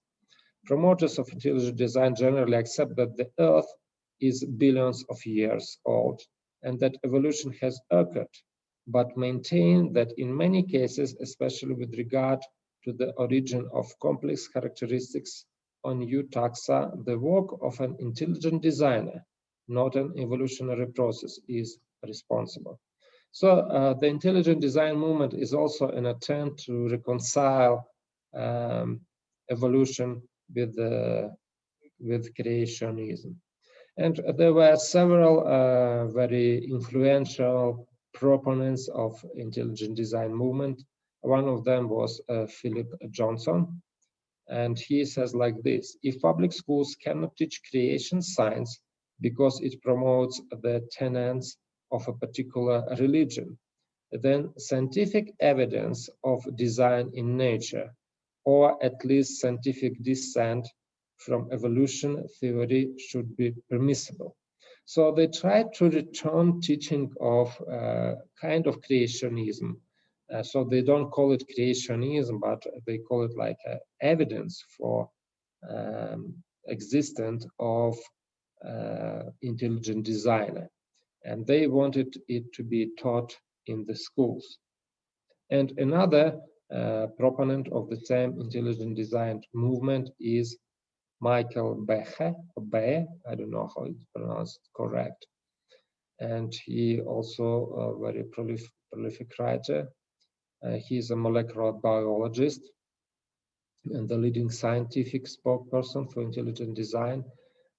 Promoters of intelligent design generally accept that the Earth is billions of years old and that evolution has occurred, but maintain that in many cases, especially with regard to the origin of complex characteristics on new taxa, the work of an intelligent designer, not an evolutionary process, is responsible. So the intelligent design movement is also an attempt to reconcile evolution with creationism. And there were several very influential proponents of intelligent design movement. One of them was Philip Johnson, and he says like this: if public schools cannot teach creation science because it promotes the tenets of a particular religion, then scientific evidence of design in nature, or at least scientific descent from evolution theory, should be permissible. So they try to return teaching of kind of creationism. So they don't call it creationism, but they call it like evidence for existence of intelligent designer. And they wanted it to be taught in the schools. And another proponent of the same intelligent design movement is Michael Behe, I don't know how it's pronounced correct. And he also a very prolific writer. He's a molecular biologist and the leading scientific spokesperson for intelligent design,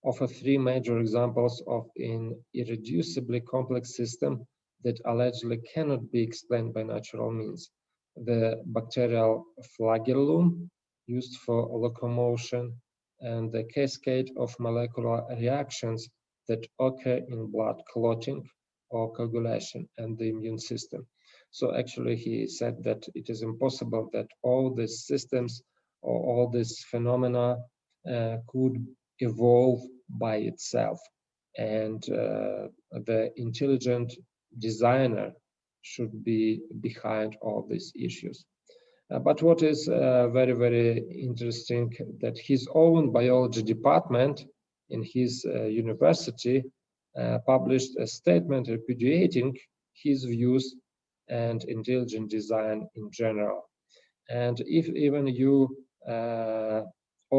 offer 3 major examples of an irreducibly complex system that allegedly cannot be explained by natural means. The bacterial flagellum used for locomotion and the cascade of molecular reactions that occur in blood clotting or coagulation and the immune system. So actually he said that it is impossible that all these systems or all these phenomena could evolve by itself, and the intelligent designer should be behind all these issues. But what is very, very interesting, that his own biology department in his university published a statement repudiating his views and intelligent design in general. And if even you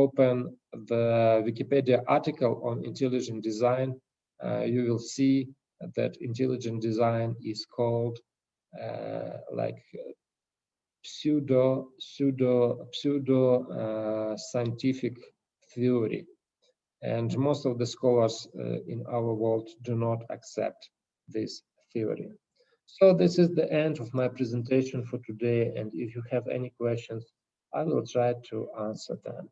open the Wikipedia article on intelligent design, you will see that intelligent design is called like pseudo scientific theory, and most of the scholars in our world do not accept this theory. So this is the end of my presentation for today, and if you have any questions, I will try to answer them.